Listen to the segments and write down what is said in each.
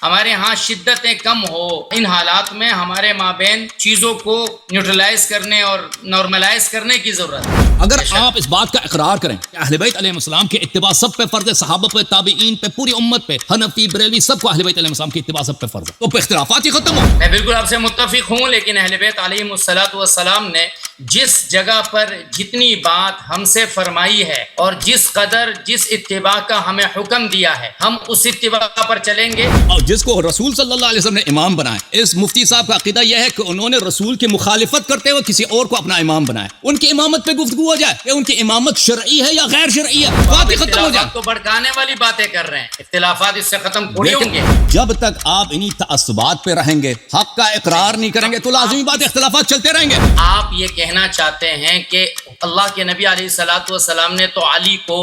ہمارے ہاں شدتیں کم ہو. ان حالات میں ہمارے مابین چیزوں کو نیوٹرلائز کرنے اور نارملائز کرنے کی ضرورت ہے. اگر آپ اس بات کا اقرار کریں کہ اہل بیت علیہ السلام کی اتباع سب پہ فرض ہے، صحابہ پہ، تابعین پہ، پوری امت پہ، حنفی بریلوی سب کو اہل بیت علیہ السلام کی اتباع سب پہ فرض ہے، تو اختلافات ہی ختم ہو. میں بالکل آپ سے متفق ہوں، لیکن اہل بیت علیہم السلام نے جس جگہ پر جتنی بات ہم سے فرمائی ہے اور جس قدر جس اتباع کا ہمیں حکم دیا ہے، ہم اس اتباع پر چلیں گے. اور جس کو رسول صلی اللہ علیہ وسلم نے امام بنایا، اس مفتی صاحب کا عقیدہ یہ ہے کہ انہوں نے رسول کی مخالفت کرتے ہوئے کسی اور کو اپنا امام بنایا. ان کی امامت پہ گفتگو ہو جائے کہ ان کی امامت شرعی ہے یا غیر شرعی ہے، بات ہی ختم ہو جائے. تو بھڑکانے والی باتیں کر رہے ہیں، اختلافات اس سے ختم تھوڑی ہوں گے. جب تک آپ انہی تعصبات پہ رہیں گے، حق کا اقرار نہیں کریں گے، تو لازمی بات اختلافات چلتے رہیں گے. آپ یہ کہنا چاہتے ہیں کہ اللہ کے نبی علیہ الصلوۃ والسلام نے تو علی کو،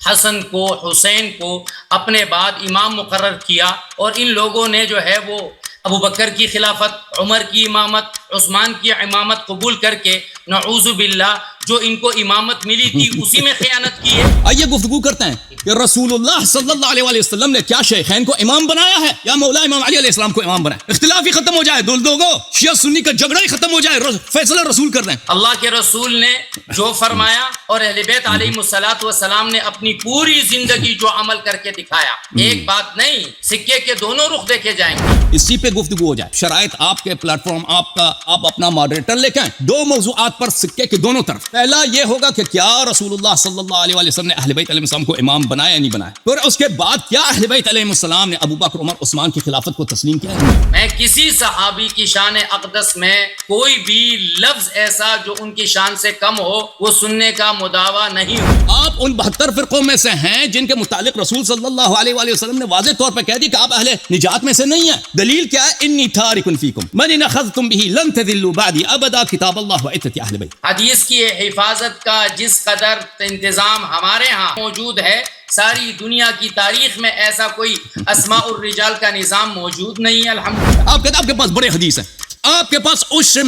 حسن کو، حسین کو اپنے بعد امام مقرر کیا، اور ان لوگوں نے جو ہے وہ ابو بکر کی خلافت، عمر کی امامت، عثمان کی امامت قبول کر کے نعوذ باللہ جو ان کو امامت ملی تھی اسی میں خیانت کی ہے. آئیے گفتگو کرتے ہیں کہ رسول اللہ صلی اللہ علیہ وسلم نے کیا شیخین کو امام بنایا ہے یا مولا امام علی علیہ السلام کو امام بنایا؟ اختلاف ہی ختم ہو جائے، دو شیعہ سنی کا جھگڑا ہی ختم ہو جائے، فیصلہ رسول کر دیں. اللہ کے رسول نے جو فرمایا اور اہل بیت علیہم الصلوۃ والسلام نے اپنی پوری زندگی جو عمل کر کے دکھایا، ایک بات نہیں، سکے کے دونوں رخ دیکھے جائیں گے. اسی پہ گفتگو ہو جائے. شرائط آپ کے پلیٹ فارم آپ کا، آپ اپنا ماڈریٹر لے کے آئیں. دو موضوعات پر سکے کے دونوں طرف. پہلا یہ ہوگا کہ کیا رسول اللہ صلی اللہ علیہ وسلم نے اہل بیت علیہ السلام کو امام بنایا یا نہیں بنایا، پھر اس کے بعد کیا اہل بیت علیہ السلام نے ابو بکر، عمر، عثمان کی خلافت کو تسلیم کیا ہے؟ میں کسی صحابی کی شان اقدس میں کوئی بھی لفظ ایسا جو ان کی شان سے کم ہو وہ سننے کا مدعا نہیں ہوں. آپ ان 72 فرقوں میں سے ہیں جن کے متعلق رسول صلی اللہ علیہ وآلہ وسلم نے واضح طور پر کہہ دی کہ آپ اہل نجات میں سے نہیں ہیں. دلیل کیا ہے؟ انی تارک فیکم من ان اخذتم به لن تذلوا بعدی ابدا، کتاب اللہ و عترت اہل بیت. حدیث کی حفاظت کا جس قدر انتظام ہمارے ہاں موجود ہے، ساری دنیا کی تاریخ میں ایسا کوئی اسماء الرجال کا نظام موجود نہیں ہے. الحمدللہ. آپ کہتے ہیں آپ کے پاس بڑے حدیث ہیں، آپ کے پاس عشر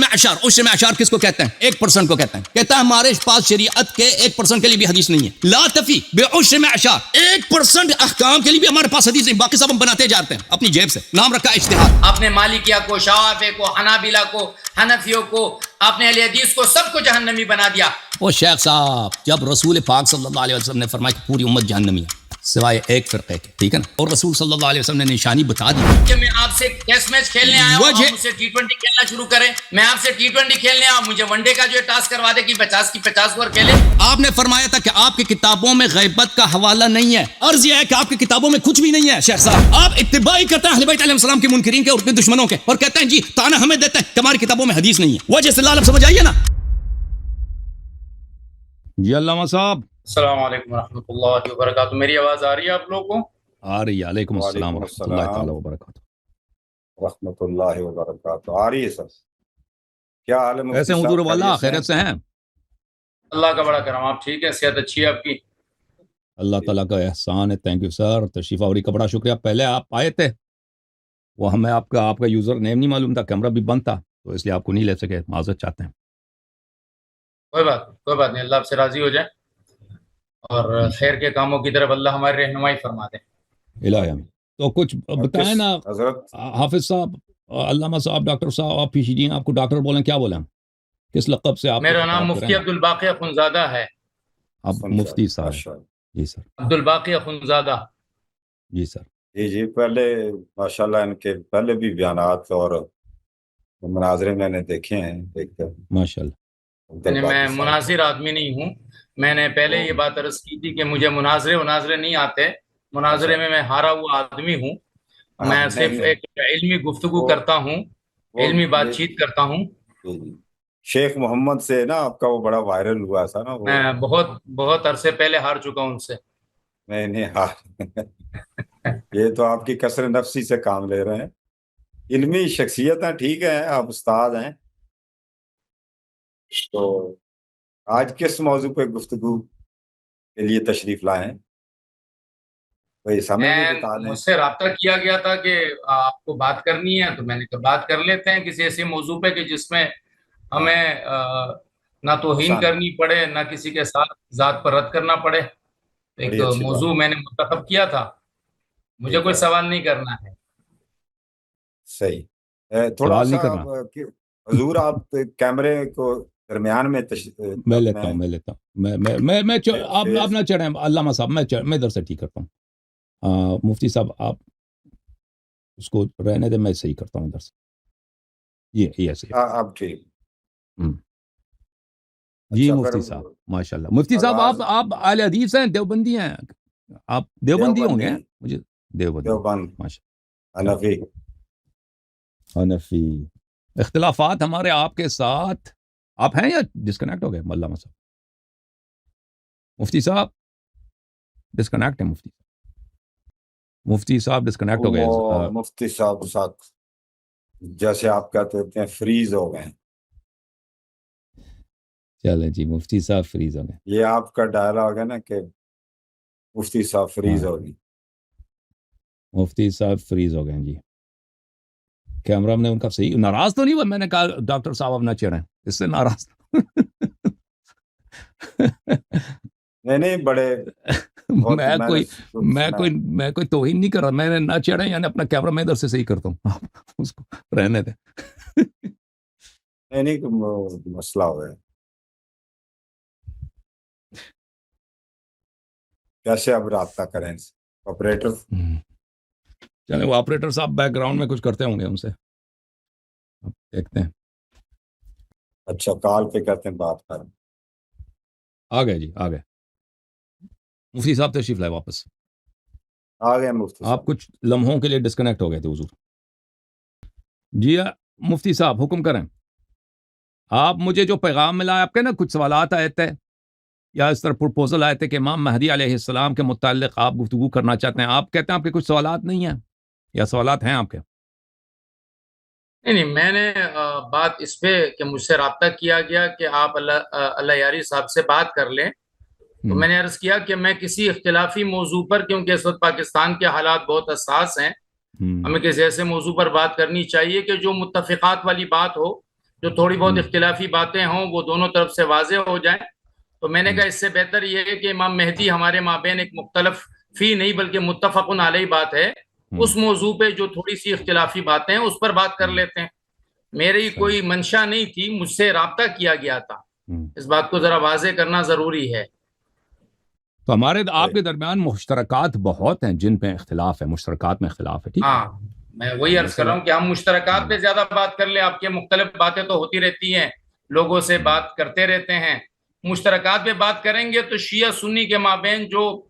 معشار کس کو کہتے ہیں؟ 1% کو کہتے ہیں. کہتا ہے ہمارے پاس شریعت کے 1% کے لیے بھی حدیث نہیں ہے. لا تفی بعشر معشار، 1% احکام کے لیے بھی ہمارے پاس حدیث نہیں، باقی سب ہم بناتے جاتے ہیں اپنی جیب سے. نام رکھا اجتہاد. آپ نے مالکیہ کو، شافعی کو، حنابلہ کو، حنفیوں کو، آپ نے اہل حدیث کو سب کو جہنمی بنا دیا. وہ شیخ صاحب، جب رسول پاک صلی اللہ علیہ وسلم نے فرمایا کہ پوری امت جہنمی ہے سوائے ایک فرقے کے، ٹھیک ہے نا، اور رسول صلی اللہ علیہ وسلم نے نشانی بتا دی کہ میں آپ سے ٹیسٹ میچ کھیلنے آیا ہوں، آپ مجھ سے T20 کھیلنا شروع کریں. میں آپ سے T20 کھیلنے آیا ہوں، مجھے ون ڈے کا جو ٹاسک کروا دے کہ 50 کی 50 اوور کھیلے. آپ نے فرمایا تھا کہ آپ کی کتابوں میں غیبت کا حوالہ نہیں ہے. عرض یہ ہے کہ آپ کی کتابوں میں کچھ بھی نہیں ہے. شیخ صاحب، آپ اتباعی کرتے ہیں اہل بیت علیہ السلام کے منکرین کے اور اپنے دشمنوں کے، اور کہتے ہیں جی تانا ہمیں دیتے ہیں کہ ہماری کتابوں میں حدیث نہیں ہے. وجہ سے لال سمجھ آئیے نا. جی علامہ صاحب، السلام علیکم ورحمۃ اللہ وبرکاتہ. میری آواز آ رہی ہے آپ لوگوں کو؟ آ رہی ہے. علیکم السلام ورحمۃ اللہ تعالی وبرکاتہ. رحمۃ اللہ وبرکاتہ. آ رہی ہے سر. کیا حال ہے؟ ایسے حضور والا خیرت سے ہیں؟ اللہ کا بڑا کرم. آپ ٹھیک ہے؟ صحت اچھی ہے آپ کی؟ اللہ تعالیٰ کا احسان ہے. Thank you sir. تشریف آوری کا بڑا شکریہ. پہلے آپ آئے تھے، وہ ہمیں آپ کا یوزر نیم نہیں معلوم تھا، کیمرہ بھی بند تھا، تو اس لیے آپ کو نہیں لے سکے. معذرت چاہتے ہیں. کوئی بات نہیں. اللہ آپ سے راضی ہو جائے اور خیر کے کاموں کی طرف اللہ ہماری رہنمائی فرما دے. الہی آمین. تو کچھ بتائیں نا حضرت حافظ صاحب، علامہ صاحب، ڈاکٹر صاحب، آپ پیشی جی، آپ کو ڈاکٹر بولیں کیا بولیں؟ کس لقب سے آپ؟ میرا نام مفتی عبدالباقی اخنزادہ ہے. اب مفتی صاحب. جی سر. عبدالباقی اخنزادہ. جی سر. جی پہلے ماشاءاللہ ان کے پہلے بھی بیانات اور مناظرے میں نے دیکھے ہیں. ماشاءاللہ. میں مناظر آدمی نہیں ہوں. میں نے پہلے یہ بات عرض کی تھی کہ مجھے مناظرے نہیں آتے. مناظرے میں ہارا ہوا آدمی ہوں. میں صرف ایک علمی گفتگو کرتا ہوں، علمی بات چیت کرتا ہوں. شیخ محمد سے نا آپ کا وہ بڑا وائرل ہوا تھا نا. میں بہت عرصے پہلے ہار چکا ہوں ان سے. میں نہیں یہ تو آپ کی کثر نفسی سے کام لے رہے ہیں. علمی شخصیت ہیں، ٹھیک ہے، آپ استاد ہیں. تو آج کس موضوع پہ گفتگو کے لیے تشریف لائے ہیں؟ مجھ سے رابطہ کیا گیا تھا کہ آپ کو بات کرنی ہے، تو میں نے کہا بات کر لیتے ہیں کسی ایسے موضوع پہ کہ جس میں ہمیں نہ توہین کرنی پڑے، نہ کسی کے ساتھ ذات پر رد کرنا پڑے. ایک موضوع میں نے منتخب کیا تھا. مجھے کوئی سوال نہیں کرنا ہے. صحیح. تھوڑا سوال نہیں سا کرنا. حضور آپ کیمرے کو درمیان میں میں لیتا ہوں آپ نہ چڑھیں علامہ صاحب, میں ادھر سے ٹھیک کرتا ہوں. مفتی صاحب آپ اس کو رہنے دیں, میں صحیح کرتا ہوں ادھر سے. یہ صحیح. اب ٹھیک. جی مفتی صاحب ماشاء اللہ. مفتی صاحب آپ اہل حدیث ہیں, دیوبندی ہیں, آپ دیوبندی ہوں گے. مجھے دیوبند ماشاء حنفی. حنفی. اختلافات ہمارے آپ کے ساتھ آپ ہیں یا ڈسکنیکٹ ہو گئے علامہ صاحب؟ مفتی صاحب ڈسکنیکٹ ہے. مفتی صاحب ڈسکنیکٹ ہو گئے. مفتی صاحب ساتھ جیسے آپ کہتے ہیں فریز ہو گئے. چلیں جی مفتی صاحب فریز ہو گئے. یہ آپ کا ڈائلاگ ہے نا کہ مفتی صاحب فریز ہو گئی. مفتی صاحب فریز ہو گئے جی. کیمرہ نے ان کا صحیح ناراض تو نہیں ہوا؟ میں نے کہا ڈاکٹر صاحب اب نہ چڑھیں, اس سے ناراض. نہیں بڑے میں کوئی توہین نہیں کر رہا. میں نے نہ چڑھیں یعنی اپنا کیمرہ میں ادھر سے صحیح کرتا ہوں, آپ اس کو رہنے دیں. نہیں مسئلہ ہو گیا. کیسے اب رابطہ کریں آپریٹر؟ چلیں وہ آپریٹر صاحب بیک گراؤنڈ میں کچھ کرتے ہوں گے, ان سے دیکھتے ہیں. اچھا کال پہ کرتے ہیں بات کر. آ گئے جی, آ گئے. مفتی صاحب تشریف لائے واپس. آ گئے مفتی صاحب. آپ کچھ لمحوں کے لیے ڈسکنیکٹ ہو گئے تھے حضور. جی مفتی صاحب حکم کریں. آپ مجھے جو پیغام ملا آپ کے نا کچھ سوالات آئے تھے یا اس طرح پروپوزل آئے تھے کہ امام مہدی علیہ السلام کے متعلق آپ گفتگو کرنا چاہتے ہیں. آپ کہتے ہیں آپ کے کچھ سوالات نہیں ہیں یا سوالات ہیں آپ کے؟ نہیں میں نے بات اس پہ کہ مجھ سے رابطہ کیا گیا کہ آپ اللہ یاری صاحب سے بات کر لیں. تو میں نے عرض کیا کہ میں کسی اختلافی موضوع پر, کیونکہ اس وقت پاکستان کے حالات بہت حساس ہیں, ہمیں کسی ایسے موضوع پر بات کرنی چاہیے کہ جو متفقات والی بات ہو, جو تھوڑی بہت اختلافی باتیں ہوں وہ دونوں طرف سے واضح ہو جائیں. تو میں نے کہا اس سے بہتر یہ ہے کہ امام مہدی ہمارے مابین ایک مختلف فی نہیں بلکہ متفق علیہ بات ہے, اس موضوع پہ جو تھوڑی سی اختلافی باتیں ہیں اس پر بات کر لیتے ہیں. میری کوئی منشا نہیں تھی, مجھ سے رابطہ کیا گیا تھا. اس بات کو ذرا واضح کرنا ضروری ہے. تو ہمارے آپ کے درمیان مشترکات بہت ہیں جن پہ اختلاف ہے, مشترکات میں اختلاف ہے. ٹھیک ہے, ہاں میں وہی عرض کر رہا ہوں کہ ہم مشترکات پہ زیادہ بات کر لیں. آپ کے مختلف باتیں تو ہوتی رہتی ہیں, لوگوں سے بات کرتے رہتے ہیں. مشترکات پہ بات کریں گے تو شیعہ سنی کے مابین جو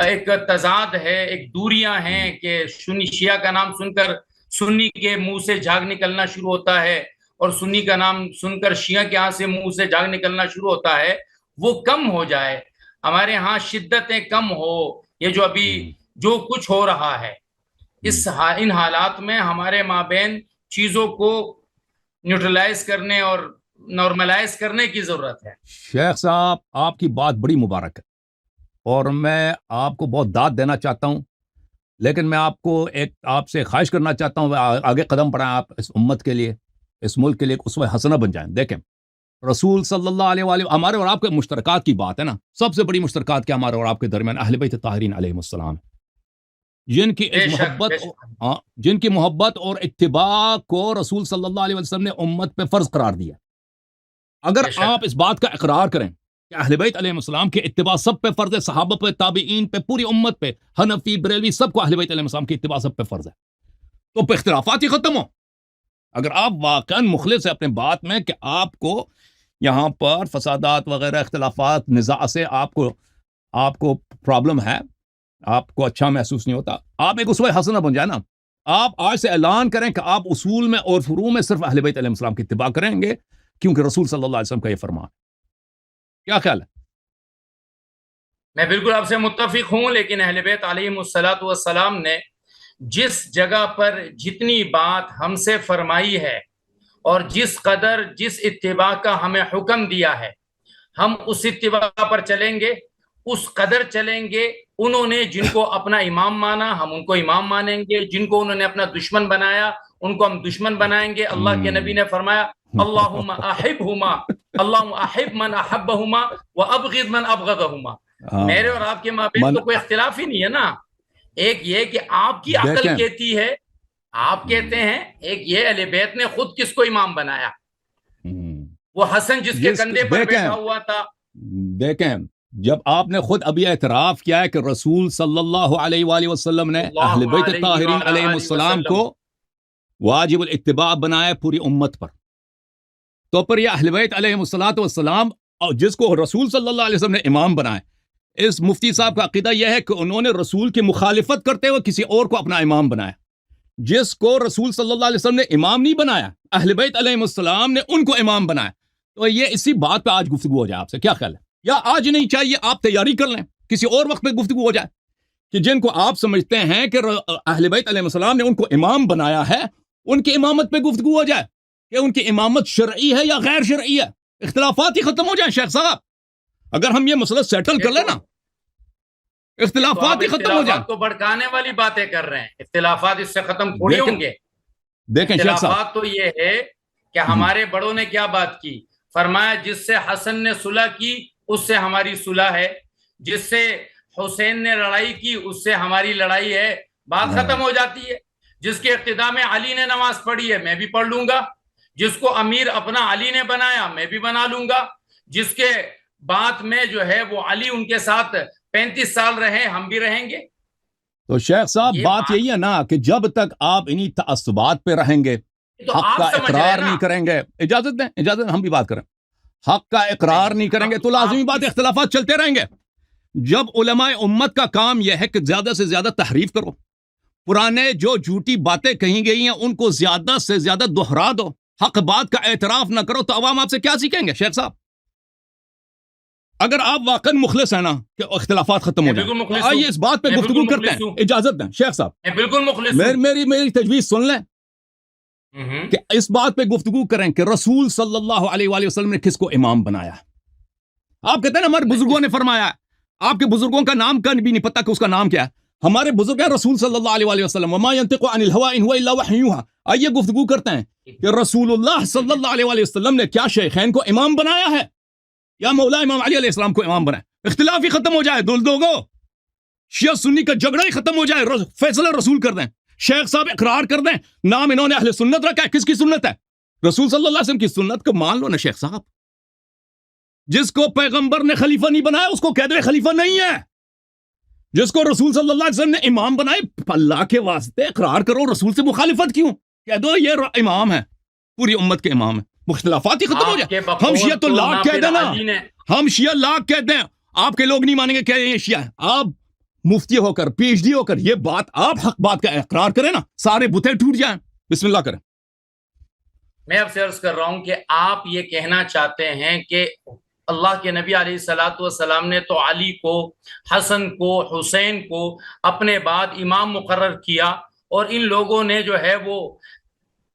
ایک تضاد ہے, ایک دوریاں ہیں کہ شیعہ کا نام سن کر سنی کے منہ سے جھاگ نکلنا شروع ہوتا ہے اور سنی کا نام سن کر شیعہ کے ہاں سے منہ سے جھاگ نکلنا شروع ہوتا ہے, وہ کم ہو جائے. ہمارے ہاں شدتیں کم ہو. یہ جو ابھی جو کچھ ہو رہا ہے ان حالات میں ہمارے مابین چیزوں کو نیوٹرلائز کرنے اور نارملائز کرنے کی ضرورت ہے. شیخ صاحب آپ کی بات بڑی مبارک ہے اور میں آپ کو بہت داد دینا چاہتا ہوں, لیکن میں آپ سے خواہش کرنا چاہتا ہوں آگے قدم بڑھائیں. آپ اس امت کے لیے, اس ملک کے لیے اسوہ حسنہ بن جائیں. دیکھیں رسول صلی اللہ علیہ وآلہ, ہمارے اور آپ کے مشترکات کی بات ہے نا, سب سے بڑی مشترکات کیا ہمارے اور آپ کے درمیان اہل بیت طاہرین علیہم السلام, جن کی محبت اور اتباع کو رسول صلی اللہ علیہ وسلم نے امت پہ فرض قرار دیا. اگر آپ اس بات کا اقرار کریں کہ اہل بیت علیہ السلام کے اتباع سب پہ فرض ہے, صحابہ پہ, تابعین پہ, پوری امت پہ, حنفی بریلوی سب کو اہل بیت علیہ السلام کے اتباع سب پہ فرض ہے, تو پہ اختلافات ہی ختم ہو. اگر آپ واقعا مخلص ہیں اپنے بات میں کہ آپ کو یہاں پر فسادات وغیرہ اختلافات نزاع سے آپ کو پرابلم ہے, آپ کو اچھا محسوس نہیں ہوتا, آپ ایک اسوہ حسنہ بن جائے نا. آپ آج سے اعلان کریں کہ آپ اصول میں اور فروع میں صرف اہل بیت علیہ السلام کی اتباع کریں گے, کیونکہ رسول صلی اللہ علیہ وسلم کا یہ فرمان. کیا خیال ہے؟ میں بالکل آپ سے متفق ہوں, لیکن اہل بیت علیہم السلام نے جس جگہ پر جتنی بات ہم سے فرمائی ہے اور جس قدر جس اتباع کا ہمیں حکم دیا ہے, ہم اس اتباع پر چلیں گے, اس قدر چلیں گے. انہوں نے جن کو اپنا امام مانا ہم ان کو امام مانیں گے, جن کو انہوں نے اپنا دشمن بنایا ان کو ہم دشمن بنائیں گے. اللہ کے نبی نے فرمایا اللہم احبہما, اللہم احب من احبہما وابغض من ابغضہما. میرے اور آپ کے مابین تو کوئی اختلاف ہی نہیں ہے نا. ایک یہ کہ آپ کی عقل کہتی ہے آپ کہتے ہیں ایک یہ اہل بیت نے خود کس کو امام بنایا؟ ہم۔ وہ حسن جس کے کندھے پر دیکھیں بیٹھا ہوا تھا. دیکھیں جب آپ نے خود ابھی اعتراف کیا ہے کہ رسول صلی اللہ علیہ وآلہ وسلم نے اہل بیت الطاہرین علیہ السلام کو واجب الاتباع بنایا پوری امت پر، تو پر یہ اہل بیت علیہ السلام اور جس کو رسول صلی اللہ علیہ وسلم نے امام بنایا، اس مفتی صاحب کا عقیدہ یہ ہے کہ انہوں نے رسول کی مخالفت کرتے ہوئے کسی اور کو اپنا امام بنایا. جس کو رسول صلی اللہ علیہ وسلم نے امام نہیں بنایا، اہل بیت علیہ السلام نے ان کو امام بنایا. تو یہ اسی بات پہ آج گفتگو ہو جائے آپ سے، کیا خیال ہے؟ یا آج نہیں چاہیے، آپ تیاری کر لیں، کسی اور وقت پہ گفتگو ہو جائے کہ جن کو آپ سمجھتے ہیں کہ اہل بیت علیہ السلام نے ان کو امام بنایا ہے، ان کی امامت پہ گفتگو ہو جائے کہ ان کی امامت شرعی ہے یا غیر شرعی ہے. اختلافات ہی ختم ہو جائیں شیخ صاحب. اگر ہم یہ مسئلہ سیٹل کر لیں نا، اختلافات ہی ختم ہو جائیں. کو بھڑکانے والی باتیں کر رہے ہیں. اختلافات اس سے ختم تھوڑی ہوں گے. دیکھیں شیخ صاحب، اختلافات تو یہ ہے کہ ہمارے بڑوں نے کیا بات کی، فرمایا جس سے حسن نے صلح کی اس سے ہماری صلح ہے، جس سے حسین نے لڑائی کی اس سے ہماری لڑائی ہے. بات ختم ہو جاتی ہے. جس کے اقتداء میں علی نے نماز پڑھی ہے میں بھی پڑھ لوں گا، جس کو امیر اپنا علی نے بنایا میں بھی بنا لوں گا، جس کے بات میں جو ہے وہ علی ان کے ساتھ 35 سال رہے ہم بھی رہیں گے. تو شیخ صاحب بات یہی ہے نا کہ جب تک آپ انہی تعصبات پہ رہیں گے، حق کا اقرار نہیں کریں گے، اجازت دیں ہم بھی بات کریں، حق کا اقرار نہیں کریں گے تو لازمی بات اختلافات چلتے رہیں گے. جب علماء امت کا کام یہ ہے کہ زیادہ سے زیادہ تحریف کرو، پرانے جو جھوٹی باتیں کہیں گئی ہیں ان کو زیادہ سے زیادہ دہرا دو، حق بات کا اعتراف نہ کرو، تو عوام آپ سے کیا سیکھیں گے شیخ صاحب؟ اگر آپ واقعا مخلص ہیں نا کہ اختلافات ختم ہو جائیں، آئیے اس بات پہ گفتگو کرتے ہیں. اجازت دیں شیخ صاحب، میں بالکل مخلص ہوں. میری تجویز سن لیں کہ اس بات پہ گفتگو کریں کہ رسول صلی اللہ علیہ وآلہ وسلم نے کس کو امام بنایا. آپ کہتے ہیں نا ہمارے بزرگوں نے فرمایا، آپ کے بزرگوں کا نام کا بھی نہیں پتا کہ اس کا نام کیا ہے. ہمارے بزرگ ہیں رسول صلی اللہ علیہ وآلہ وسلم، وما ينطق عن الهوى ان هو الا وحی یوحى. آئیے گفتگو کرتے ہیں کہ رسول اللہ صلی اللہ علیہ وآلہ وسلم نے کیا شیخین کو امام بنایا ہے یا مولا امام علی علیہ السلام کو امام بنایا. اختلاف ہی ختم ہو جائے، دولدوگو شیعہ سنی کا جھگڑا ہی ختم ہو جائے، فیصلہ رسول کر دیں. شیخ صاحب اقرار کر دیں نام انہوں نے اہل سنت رکھا ہے. کس کی سنت ہے؟ رسول صلی اللہ علیہ وسلم کی سنت کو مان لو نا شیخ صاحب. جس کو پیغمبر نے خلیفہ نہیں بنایا اس کو کہہ دے خلیفہ نہیں ہے. جس کو رسول صلی اللہ علیہ وسلم نے امام بنائے، اللہ کے واسطے اقرار کرو، رسول سے مخالفت کیوں؟ کہہ دو یہ امام ہے، پوری امت کے امام ہے. مختلفات ہی ختم ہو جائے. ہم شیعہ تو لاکھ کہہ دیں نا، ہم شیعہ لاکھ کہتے ہیں، آپ کے لوگ نہیں مانیں گے کہ یہ شیعہ ہے. آپ مفتی ہو کر پی ایچ ڈی ہو کر یہ بات آپ حق بات کا اقرار کریں نا، سارے بتیں ٹوٹ جائیں. بسم اللہ کریں. میں اب سے عرض کر رہا ہوں کہ آپ یہ کہنا چاہتے ہیں کہ اللہ کے نبی علیہ الصلوۃ والسلام نے تو علی کو، حسن کو، حسین کو اپنے بعد امام مقرر کیا، اور ان لوگوں نے جو ہے وہ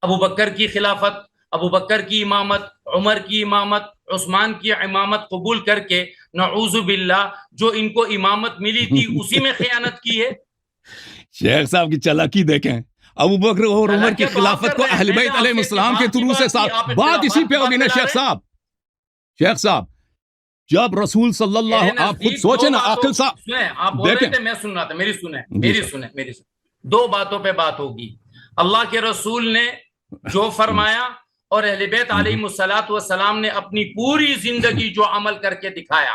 ابو بکر کی خلافت، ابو بکر کی امامت، عمر کی امامت، عثمان کی امامت قبول کر کے نعوذ باللہ جو ان کو امامت ملی تھی اسی میں خیانت کی ہے. شیخ صاحب کی چالاکی دیکھیں. ابو بکر اور عمر کی خلافت کو اہل بیت علیہ السلام کے تھرو سے ساتھ بات اسی پہ ہوگی نا شیخ صاحب. شیخ صاحب جب رسول صلی اللہ، آپ خود سوچیں نا عاقل صاحب، آپ بول رہے تھے میں سن رہا تھا، میری سنیں. دو باتوں پہ بات ہوگی. اللہ کے رسول نے جو فرمایا اور اہل بیت علیہ الصلوۃ والسلام نے اپنی پوری زندگی جو عمل کر کے دکھایا.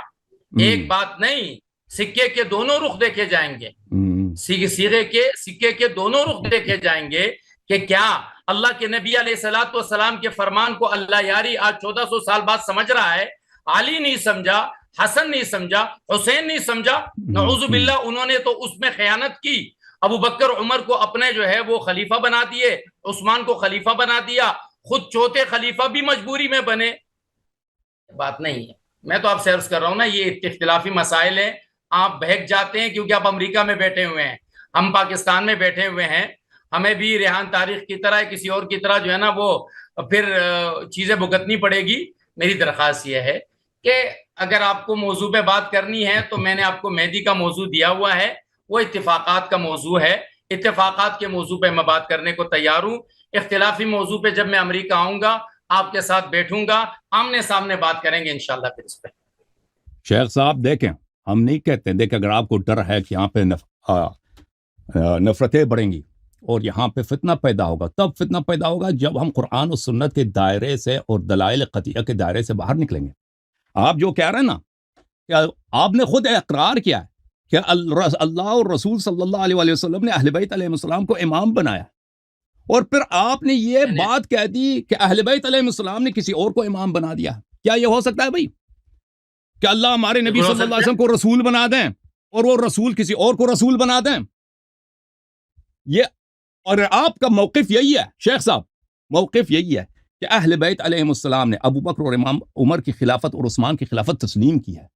ایک بات نہیں، سکے کے دونوں رخ دیکھے جائیں گے، سکے کے دونوں رخ دیکھے جائیں گے کہ کیا اللہ کے نبی علیہ الصلوۃ والسلام کے فرمان کو اللہ یاری آج 1400 سال بعد سمجھ رہا ہے. علی نہیں سمجھا، حسن نہیں سمجھا، حسین نہیں سمجھا، نعوذ باللہ انہوں نے تو اس میں خیانت کی. ابو بکر عمر کو اپنے جو ہے وہ خلیفہ بنا دیے، عثمان کو خلیفہ بنا دیا، خود چوتھے خلیفہ بھی مجبوری میں بنے. بات نہیں ہے. میں تو آپ سے عرض کر رہا ہوں نا، یہ اختلافی مسائل ہیں. آپ بہک جاتے ہیں کیونکہ آپ امریکہ میں بیٹھے ہوئے ہیں، ہم پاکستان میں بیٹھے ہوئے ہیں. ہمیں بھی ریحان تاریخ کی طرح کسی اور کی طرح جو ہے نا وہ پھر چیزیں بھگتنی پڑے گی. میری درخواست یہ ہے کہ اگر آپ کو موضوع پہ بات کرنی ہے تو میں نے آپ کو مہدی کا موضوع دیا ہوا ہے، وہ اتفاقات کا موضوع ہے. اتفاقات کے موضوع پہ میں بات کرنے کو تیار ہوں. اختلافی موضوع پہ جب میں امریکہ آؤں گا آپ کے ساتھ بیٹھوں گا، آمنے سامنے بات کریں گے انشاءاللہ پھر اس پہ. شیخ صاحب دیکھیں، ہم نہیں کہتے، دیکھیں اگر آپ کو ڈر ہے کہ یہاں پہ نفرتیں بڑھیں گی، اور یہاں پہ فتنہ پیدا ہوگا. تب فتنہ پیدا ہوگا جب ہم قرآن و سنت کے دائرے سے اور دلائل قطعیہ کے دائرے سے باہر نکلیں گے. آپ جو کہہ رہے ہیں نا کہ آپ نے خود اقرار کیا ہے کہ اللہ اور رسول صلی اللہ علیہ وآلہ وسلم نے اہل بیت علیہ السلام کو امام بنایا, اور پھر آپ نے یہ بات کہہ دی کہ اہل بیت علیہ السلام نے کسی اور کو امام بنا دیا. کیا یہ ہو سکتا ہے بھائی کہ اللہ ہمارے نبی صلی اللہ علیہ وسلم کو رسول بنا دیں اور وہ رسول کسی اور کو رسول بنا دیں؟ یہ اور آپ کا موقف یہی ہے شیخ صاحب, موقف یہی ہے کہ اہل بیت علیہ السلام نے ابو بکر اور امام عمر کی خلافت اور عثمان کی خلافت تسلیم کی ہے,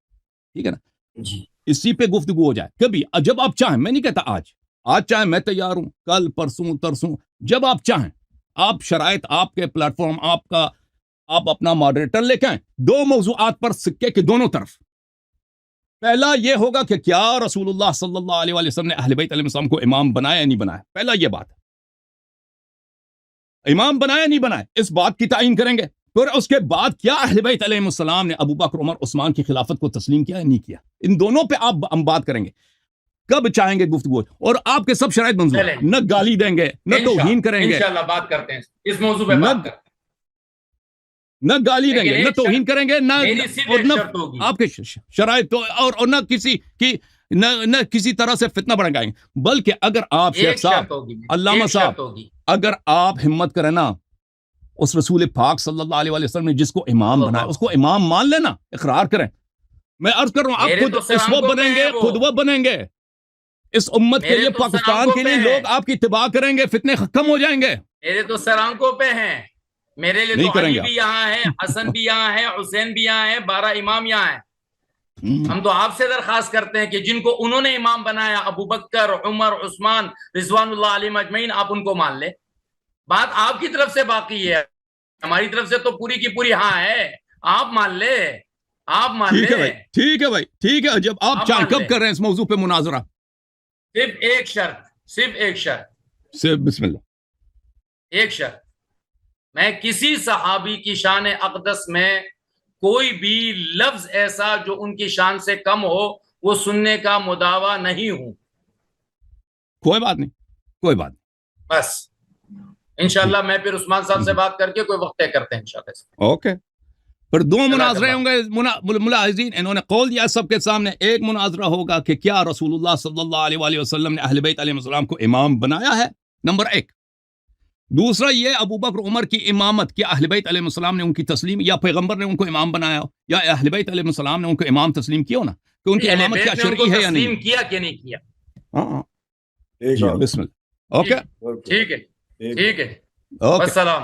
ٹھیک ہے نا جی. اسی پہ گفتگو ہو جائے کبھی جب آپ چاہیں. میں نہیں کہتا آج چاہیں, میں تیار ہوں, کل پرسوں ترسوں جب آپ چاہیں. آپ شرائط آپ کے پلیٹ فارم آپ کا, آپ اپنا ماڈریٹر لے کے آئیں. 2 موضوعات پر سکے کے دونوں طرف. پہلا یہ ہوگا کہ کیا رسول اللہ صلی اللہ علیہ وآلہ وسلم نے اہل بیت علیہ السلام کو امام بنایا یا نہیں بنایا. پہلا یہ بات, امام بنایا نہیں بنایا, اس بات کی تعین کریں گے. پھر اس کے بعد کیا اہل بیت علیہ السلام نے ابو بکر عمر عثمان کی خلافت کو تسلیم کیا یا نہیں کیا. ان دونوں پہ ہم بات کریں گے کب چاہیں گے گفتگو. اور آپ کے سب شرائط منظور, نہ گالی دیں گے, نہ توہین کریں گے. انشاءاللہ بات کرتے ہیں اس موضوع پہ, بات کرتے ہیں. نہ گالی دیں گے, نہ توہین کریں گے, نہ آپ کے شرائط اور نہ کسی کی نہ کسی طرح سے فتنہ بڑھائیں گے. بلکہ اگر آپ شیخ صاحب, علامہ صاحب, اگر آپ ہمت کریں نا, اس رسول پاک صلی اللہ علیہ وسلم نے جس کو امام بنایا اس کو امام مان لینا, اقرار کریں. میں عرض کر رہا ہوں آپ خود اسوہ بنیں گے, قدوہ بنیں گے. اس امت کے لیے, پاکستان کے لیے لوگ آپ کی اتباع کریں گے, فتنے ختم ہو جائیں گے. میرے تو سر آنکھوں پہ ہیں, میرے لیے تو علی بھی یہاں ہے, حسن بھی یہاں ہے, حسین بھی یہاں ہے, 12 امام یہاں ہیں. ہم تو آپ سے درخواست کرتے ہیں کہ جن کو انہوں نے امام بنایا, ابو بکر, عمر, عثمان رضوان اللہ علیہم اجمعین, آپ ان کو مان لیں. بات آپ کی طرف سے باقی ہے, ہماری طرف سے تو پوری کی پوری ہاں ہے. آپ مان لے, آپ مان لے. ٹھیک ہے بھائی, ٹھیک ہے. جب آپ چاہیں کب کر رہے ہیں اس موضوع پہ مناظرہ؟ صرف ایک شرط, صرف بسم اللہ, ایک شرط. میں کسی صحابی کی شان اقدس میں کوئی بھی لفظ ایسا جو ان کی شان سے کم ہو وہ سننے کا مدعوی نہیں ہوں. کوئی بات نہیں, کوئی بات نہیں. بس انشاءاللہ میں پھر عثمان صاحب سے بات کر کے کوئی وقت طے کرتے ہیں انشاءاللہ. اوکے. پھر 2 مناظرے ہوں گے ملاحظین, انہوں نے قول دیا سب کے سامنے. ایک مناظرہ ہوگا کہ کیا رسول اللہ صلی اللہ علیہ وآلہ وسلم نے اہل بیت علیہ السلام کو امام بنایا ہے, نمبر 1. دوسرا یہ ابو بکر عمر کی امامت, کیا اہل بیت علیہ السلام نے ان کی تسلیم, یا پیغمبر نے ان کو امام بنایا ہو, یا اہل بیت علیہ السلام نے ان کو امام تسلیم کیا ہو نا, کہ ان کی امامت کیا شرعی ہے یا نہیں. تسلیم کیا کہ نہیں کیا. ہاں بسم اللہ. اوکے ٹھیک ہے, ٹھیک ہے, السلام.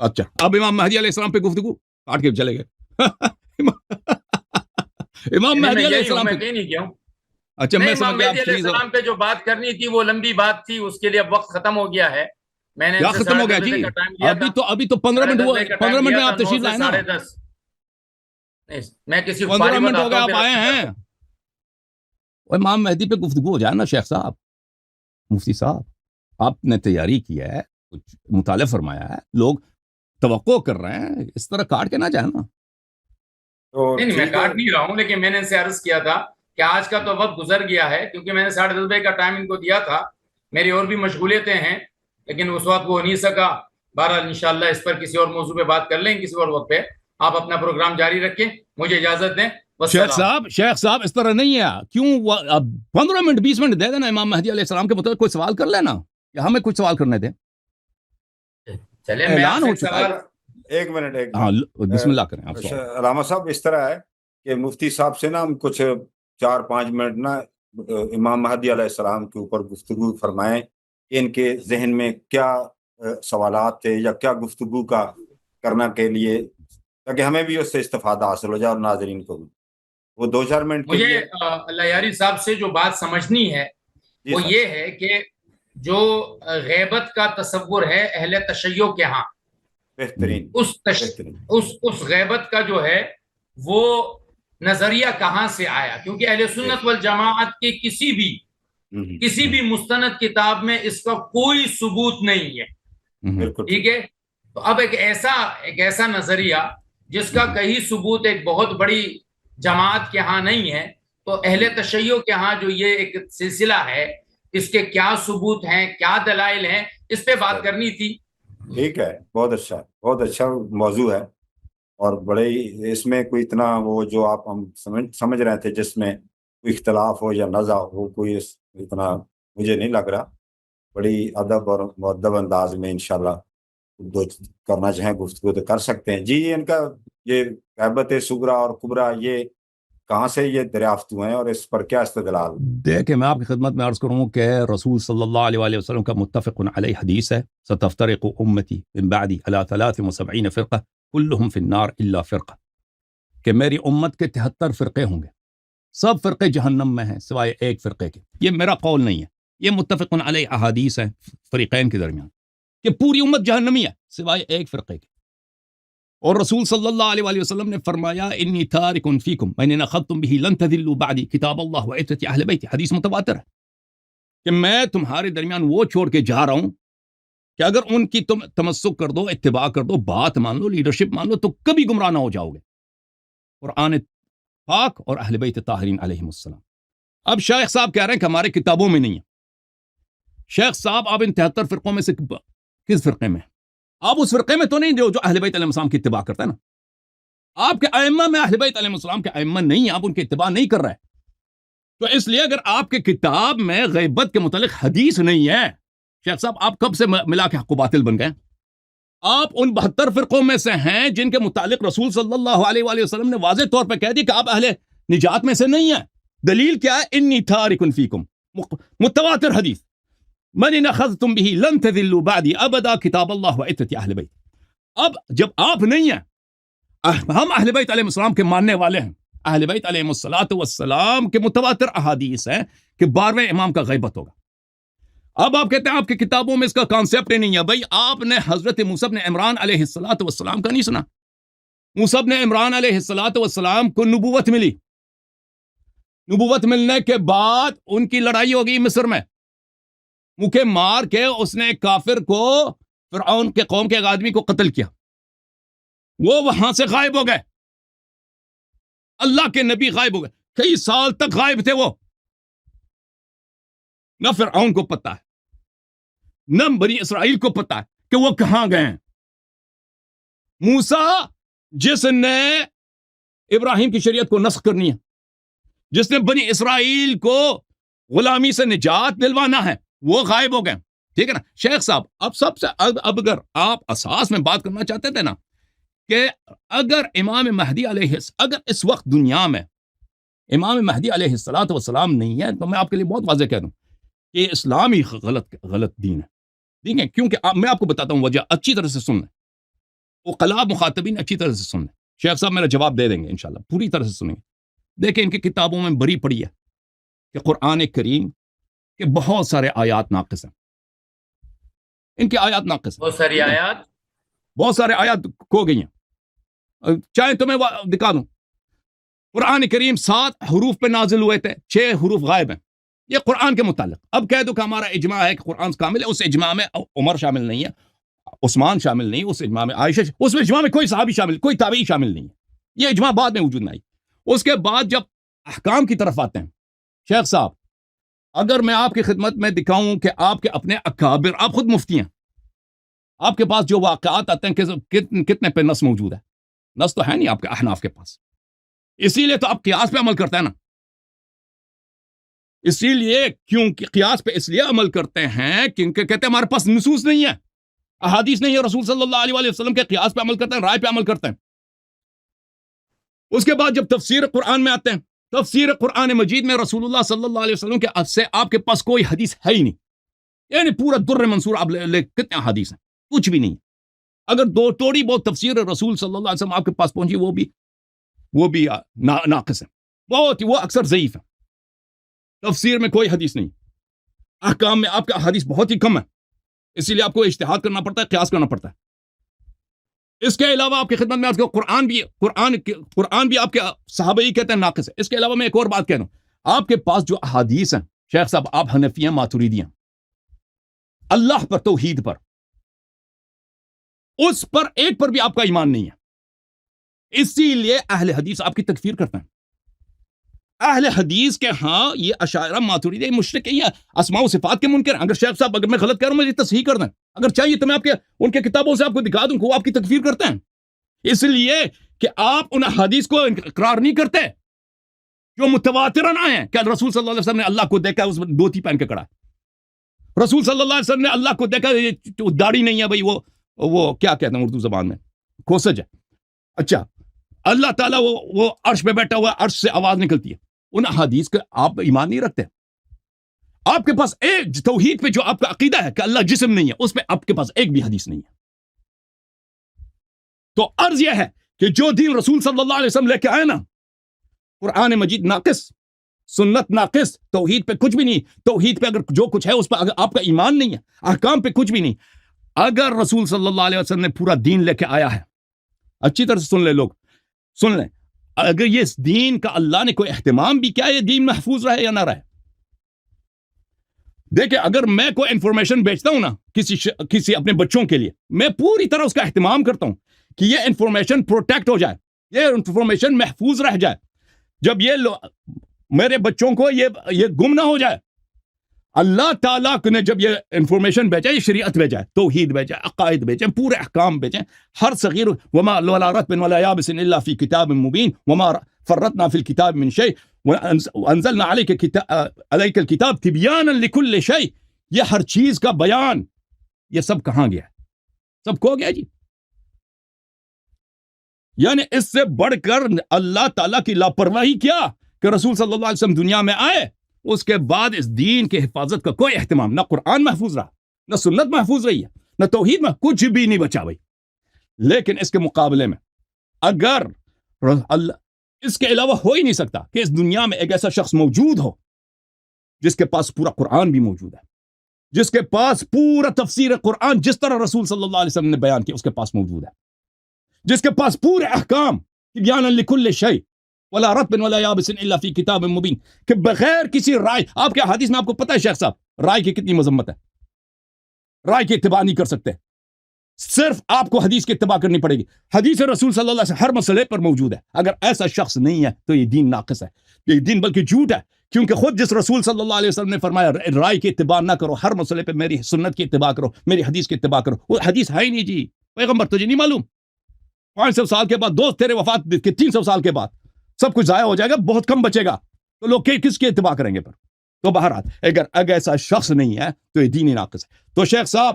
اچھا, اب امام مہدی علیہ السلام پہ گفتگو کاٹ کے چلے گئے. امام مہدی علیہ السلام پہ نہیں کیا. اچھا, میں سمجھ گیا. علیہ السلام پہ جو بات کرنی تھی وہ لمبی بات تھی, اس کے لیے اب وقت ختم ہو گیا ہے. میں نے کیا ختم ہو گیا جی؟ ابھی تو 15 منٹ ہوا, 15 منٹ میں آپ تشریف لائے نا. میں کسی 15 منٹ ہو گیا آپ آئے ہیں. امام مہدی پہ گفتگو ہو جائے نا شیخ صاحب, مفتی صاحب, آپ نے تیاری کی ہے, کچھ مطالعہ فرمایا ہے, لوگ توقع کر رہے ہیں, اس طرح کاٹ کے نہ جائے نا. نہیں, میں کاٹ نہیں رہا ہوں, لیکن میں نے ان سے عرض کیا تھا کہ آج کا تو وقت گزر گیا ہے, کیونکہ میں نے 10:30 بجے کا ٹائم ان کو دیا تھا. میری اور بھی مشغولیتیں ہیں, لیکن اس وقت وہ ہو نہیں سکا. بہرحال انشاءاللہ اس پر کسی اور موضوع پہ بات کر لیں, کسی اور وقت پہ. آپ اپنا پروگرام جاری رکھیں, مجھے اجازت دیں. شیخ صاحب اس طرح نہیں ہے, کیوں 15 منٹ 20 منٹ دے دینا امام مہدی علیہ السلام کے متعلق, کوئی سوال کر لینا, یا ہمیں کچھ سوال کرنے دیں. چلے اعلان ہو چکا ہے. ایک منٹ ہاں بسم اللہ کریں. علامہ صاحب اس طرح ہے کہ مفتی صاحب سے نا ہم کچھ 4-5 منٹ نا امام مہدی علیہ السلام کے اوپر گفتگو فرمائیں, ان کے ذہن میں کیا سوالات تھے یا کیا گفتگو کا کرنا کے لیے, تاکہ ہمیں بھی اس سے استفادہ حاصل ہو جائے اور ناظرین کو بھی. وہ 2-4 منٹ مجھے اللہ یاری صاحب سے جو بات سمجھنی ہے وہ یہ ہے کہ جو غیبت کا تصور ہے اہل تشیع کے ہاں, بہترین, اس غیبت کا جو ہے وہ نظریہ کہاں سے آیا, کیونکہ اہل سنت والجماعت کی کسی بھی مستند کتاب میں اس کا کوئی ثبوت نہیں ہے. ٹھیک ہے, تو اب ایک ایسا نظریہ جس کا کہیں ثبوت ایک بہت بڑی جماعت کے ہاں نہیں ہے, تو اہل تشیع کے ہاں جو یہ ایک سلسلہ ہے اس کے کیا ثبوت ہیں، کیا دلائل ہیں، اس پہ بات کرنی تھی۔ ٹھیک ہے، بہت اچھا موضوع ہے، اور بڑے ہی اس میں کوئی اتنا وہ جو آپ ہم سمجھ رہے تھے جس میں کوئی اختلاف ہو یا نزاع ہو، کوئی اتنا مجھے نہیں لگ رہا۔ بڑی ادب اور مؤدب انداز میں انشاءاللہ کرنا چاہیں گفتگو تو کر سکتے ہیں۔ جی، ان کا یہ غیبت صغریٰ اور کبریٰ یہ کہاں سے یہ دریافت ہوئے ہیں اور اس پر کیا استدلال؟ دیکھیں، میں آپ کی خدمت میں عرض کروں کہ رسول صلی اللہ علیہ وآلہ وسلم کا متفق علیہ حدیث ہے، ستفترق امتی من بعدی علی 73 فرقہ کلہم فی النار الا فرقہ، کہ میری امت کے 73 فرقے ہوں گے، سب فرقے جہنم میں ہیں سوائے ایک فرقے کے۔ یہ میرا قول نہیں ہے، یہ متفق علیہ احادیث ہیں فریقین کے درمیان کہ پوری امت جہنمی ہے سوائے ایک فرقے کے۔ اور رسول صلی اللہ علیہ وآلہ وسلم نے فرمایا انی تارک فیکم من ان اخذتم به لن تذلوا بعدی کتاب اللہ وعترۃ اہل بیت، حدیث متواتر ہے کہ میں تمہارے درمیان وہ چھوڑ کے جا رہا ہوں کہ اگر ان کی تم تمسک کر دو، اتباع کر دو، بات مان لو، لیڈرشپ مان لو، تو کبھی گمراہ نہ ہو جاؤ گے۔ قرآن پاک اور اہل بیت طاہرین علیہم السلام۔ اب شیخ صاحب کہہ رہے ہیں کہ ہمارے کتابوں میں نہیں ہے۔ شیخ صاحب، آپ ان 73 فرقوں میں سے کس فرقے میں؟ آپ اس فرقے میں تو نہیں جو اہل بیت علیہ السلام کی اتباع کرتا ہے نا۔ آپ کے ائمہ میں اہل بیت علیہ السلام کے ائمہ نہیں ہیں، آپ ان کی اتباع نہیں کر رہے۔ تو اس لیے اگر آپ کے کتاب میں غیبت کے متعلق حدیث نہیں ہے، شیخ صاحب آپ کب سے ملا کے حق و باطل بن گئے؟ آپ ان 72 فرقوں میں سے ہیں جن کے متعلق رسول صلی اللہ علیہ وآلہ وسلم نے واضح طور پہ کہہ دی کہ آپ اہل نجات میں سے نہیں ہیں۔ دلیل کیا ہے؟ انی تارک فیکم، متواتر حدیث، من ان اخذتم به لن تذلوا بعدی ابدا کتاب اللہ وعترۃ اہل بیت۔ اب جب آپ نہیں ہیں، ہم اہل بیت علیہ السلام کے ماننے والے ہیں، اہل بیت علیہ السلام کے متواتر احادیث ہیں کہ 12ویں امام کا غیبت ہوگا۔ اب آپ کہتے ہیں آپ کی کتابوں میں اس کا کانسیپٹ ہی نہیں ہے۔ بھائی، آپ نے حضرت موسیٰ بن عمران علیہ السلام کا نہیں سنا؟ موسیٰ بن عمران علیہ السلام کو نبوت ملی، نبوت ملنے کے بعد ان کی لڑائی ہو گئی مصر میں، مکے مار کے اس نے ایک کافر کو، فرعون کے قوم کے ایک آدمی کو قتل کیا، وہ وہاں سے غائب ہو گئے، اللہ کے نبی غائب ہو گئے، کئی سال تک غائب تھے وہ، نہ فرعون کو پتہ ہے نہ بنی اسرائیل کو پتہ ہے کہ وہ کہاں گئے ہیں۔ موسیٰ جس نے ابراہیم کی شریعت کو نسخ کرنی ہے، جس نے بنی اسرائیل کو غلامی سے نجات دلوانا ہے، وہ غائب ہو گئے۔ ٹھیک ہے نا شیخ صاحب؟ اب اگر آپ اساس میں بات کرنا چاہتے تھے نا کہ اگر امام مہدی اگر اس وقت دنیا میں امام مہدی علیہ السلام نہیں ہے، تو میں آپ کے لیے بہت واضح کہہ دوں کہ اسلام ہی غلط دین ہے۔ ٹھیک ہے؟ کیونکہ میں آپ کو بتاتا ہوں وجہ، اچھی طرح سے سن لیں، عقلاء مخاطبین اچھی طرح سے سن لیں۔ شیخ صاحب میرا جواب دے دیں گے انشاءاللہ، پوری طرح سے سنیں گے۔ دیکھیں ان کی کتابوں میں بری پڑی ہے کہ قرآن کریم کے بہت سارے آیات ناقص ہیں، ان کی آیات ناقص ہیں، بہت سارے آیات کھو گئی ہیں۔ چاہے تمہیں دکھا دوں، قرآن کریم 7 حروف پہ نازل ہوئے تھے، 6 حروف غائب ہیں، یہ قرآن کے متعلق۔ اب کہہ دو کہ ہمارا اجماع ہے کہ قرآن کامل ہے، اس اجماع میں عمر شامل نہیں ہے، عثمان شامل نہیں، اس اجماع میں عائشہ، اس اجماع میں کوئی صحابی شامل، کوئی تابعی شامل نہیں ہے، یہ اجماع بعد میں وجود میں آئی۔ اس کے بعد جب احکام کی طرف آتے ہیں، شیخ صاحب اگر میں آپ کی خدمت میں دکھاؤں کہ آپ کے اپنے اکابر، آپ خود مفتی ہیں، آپ کے پاس جو واقعات آتے ہیں کہ کتنے پہ نص موجود ہے؟ نص تو ہے نہیں آپ کے احناف کے پاس، اسی لیے تو آپ قیاس پہ عمل کرتے ہیں نا، اسی لیے کیونکہ قیاس پہ اس لیے عمل کرتے ہیں کیونکہ کہتے ہیں ہمارے پاس نصوص نہیں ہے، احادیث نہیں ہے، رسول صلی اللہ علیہ وسلم کے قیاس پہ عمل کرتے ہیں، رائے پہ عمل کرتے ہیں۔ اس کے بعد جب تفسیر قرآن میں آتے ہیں، تفسیر قرآن مجید میں رسول اللہ صلی اللہ علیہ وسلم کے سے آپ کے پاس کوئی حدیث ہے ہی نہیں، یعنی پورا در منصور آپ لے کتنے حدیث ہیں؟ کچھ بھی نہیں۔ اگر تھوڑی بہت تفسیر رسول صلی اللہ علیہ وسلم آپ کے پاس پہنچی، وہ بھی ناقص ہے، وہ اکثر ضعیف ہے۔ تفسیر میں کوئی حدیث نہیں، احکام میں آپ کا حدیث بہت ہی کم ہے، اسی لیے آپ کو اجتہاد کرنا پڑتا ہے، قیاس کرنا پڑتا ہے۔ اس کے علاوہ آپ کی خدمت میں قرآن بھی آپ کے صحابہ ہی کہتے ہیں ناقص ہے۔ اس کے علاوہ میں ایک اور بات کہہ دوں، آپ کے پاس جو احادیث ہیں شیخ صاحب، آپ حنفی ہیں، ماتریدی ہیں، اللہ پر، توحید پر، اس پر ایک پر بھی آپ کا ایمان نہیں ہے، اسی لیے اہل حدیث آپ کی تکفیر کرتے ہیں۔ اہل حدیث کے ہاں یہ اشاعرہ ماتریدی مشرک ہیں، اسماء و صفات کے منکر ہیں. اگر شیخ صاحب اگر میں غلط کہہ رہا ہوں مجھے تصحیح کر دیں، اگر چاہیے تو میں آپ کے ان کے کتابوں سے آپ کو دکھا دوں کہ وہ آپ کی تکفیر کرتے ہیں، اس لیے کہ آپ ان حدیث کو اقرار نہیں کرتے جو متواتراً آئے ہیں کہ رسول صلی اللہ علیہ وسلم نے اللہ کو دیکھا اس میں دھوتی پہن کے کڑا ہے، رسول صلی اللہ علیہ وسلم نے اللہ کو دیکھا، داڑھی نہیں ہے بھائی، وہ کیا کہتے ہیں اردو زبان میں، کھوسج ہے. اچھا اللہ تعالیٰ وہ عرش پہ بیٹھا ہوا ہے، عرش سے آواز نکلتی ہے. ان حدیث کا آپ ایمان نہیں رکھتے. آپ کے پاس ایک توحید پہ جو آپ کا عقیدہ ہے کہ اللہ جسم نہیں ہے، اس پہ آپ کے پاس ایک بھی حدیث نہیں ہے. تو عرض یہ ہے کہ جو دین رسول صلی اللہ علیہ وسلم لے کے آئے نا، قرآن مجید ناقص، سنت ناقص، توحید پہ کچھ بھی نہیں. توحید پہ اگر جو کچھ ہے اس پہ اگر آپ کا ایمان نہیں ہے، احکام پہ کچھ بھی نہیں. اگر رسول صلی اللہ علیہ وسلم نے پورا دین لے کے آیا ہے، اچھی طرح سے سن لیں لوگ، سن لیں، اگر یہ اس دین کا اللہ نے کوئی اہتمام بھی کیا، یہ دین محفوظ رہے یا نہ رہے. دیکھیں اگر میں کوئی انفارمیشن بیچتا ہوں نا کسی اپنے بچوں کے لیے، میں پوری طرح اس کا اہتمام کرتا ہوں کہ یہ انفارمیشن پروٹیکٹ ہو جائے، یہ انفارمیشن محفوظ رہ جائے. جب یہ میرے بچوں کو یہ گم نہ ہو جائے. اللہ تعالیٰ نے جب یہ انفارمیشن بھیجا، یہ شریعت بھیجا ہے، توحید بھیجا، عقائد بھیجے، پورے احکام بھیجے، ہر صغیر وما ولا رطب ولا یابس الا فی کتاب مبین وما فرطنا فی الکتاب من شیء وانزلنا علیک الکتاب تبیانا لکل شیء. یہ ہر چیز کا بیان، یہ سب کہاں گیا ہے؟ سب کھو گیا جی. یعنی اس سے بڑھ کر اللہ تعالیٰ کی لاپرواہی کیا کہ رسول صلی اللہ علیہ وسلم دنیا میں آئے، اس کے بعد اس دین کی حفاظت کا کوئی اہتمام، نہ قرآن محفوظ رہا، نہ سنت محفوظ رہی ہے، نہ توحید میں کچھ بھی نہیں بچا بھائی. لیکن اس کے مقابلے میں اگر اللہ، اس کے علاوہ ہو ہی نہیں سکتا کہ اس دنیا میں ایک ایسا شخص موجود ہو جس کے پاس پورا قرآن بھی موجود ہے، جس کے پاس پورا تفسیر قرآن جس طرح رسول صلی اللہ علیہ وسلم نے بیان کیا اس کے پاس موجود ہے، جس کے پاس پورے احکام تبیانا لکل شیء ولا رطب ولا یابس الا فی کتاب مبین، کہ بغیر کسی رائے، آپ کے حدیث میں آپ کو پتہ ہے شیخ صاحب رائے کی کتنی مذمت ہے، رائے کی اتباع نہیں کر سکتے، صرف آپ کو حدیث کی اتباع کرنی پڑے گی. حدیث رسول صلی اللہ علیہ وسلم ہر مسئلے پر موجود ہے. اگر ایسا شخص نہیں ہے تو یہ دین ناقص ہے، یہ دین بلکہ جھوٹ ہے، کیونکہ خود جس رسول صلی اللہ علیہ وسلم نے فرمایا رائے کی اتباع نہ کرو، ہر مسئلے پہ میری سنت کی اتباع کرو، میری حدیث کی اتباع کرو، وہ حدیث ہے ہی نہیں جی. پیغمبر تجھے نہیں معلوم 500 سال کے بعد، دوست تیرے وفات کے 300 سال کے بعد سب کچھ ضائع ہو جائے گا، بہت کم بچے گا، تو لوگ کس کی اتباع کریں گے پر؟ تو بہرحال اگر ایسا شخص نہیں ہے تو یہ دین ناقص ہے. تو شیخ صاحب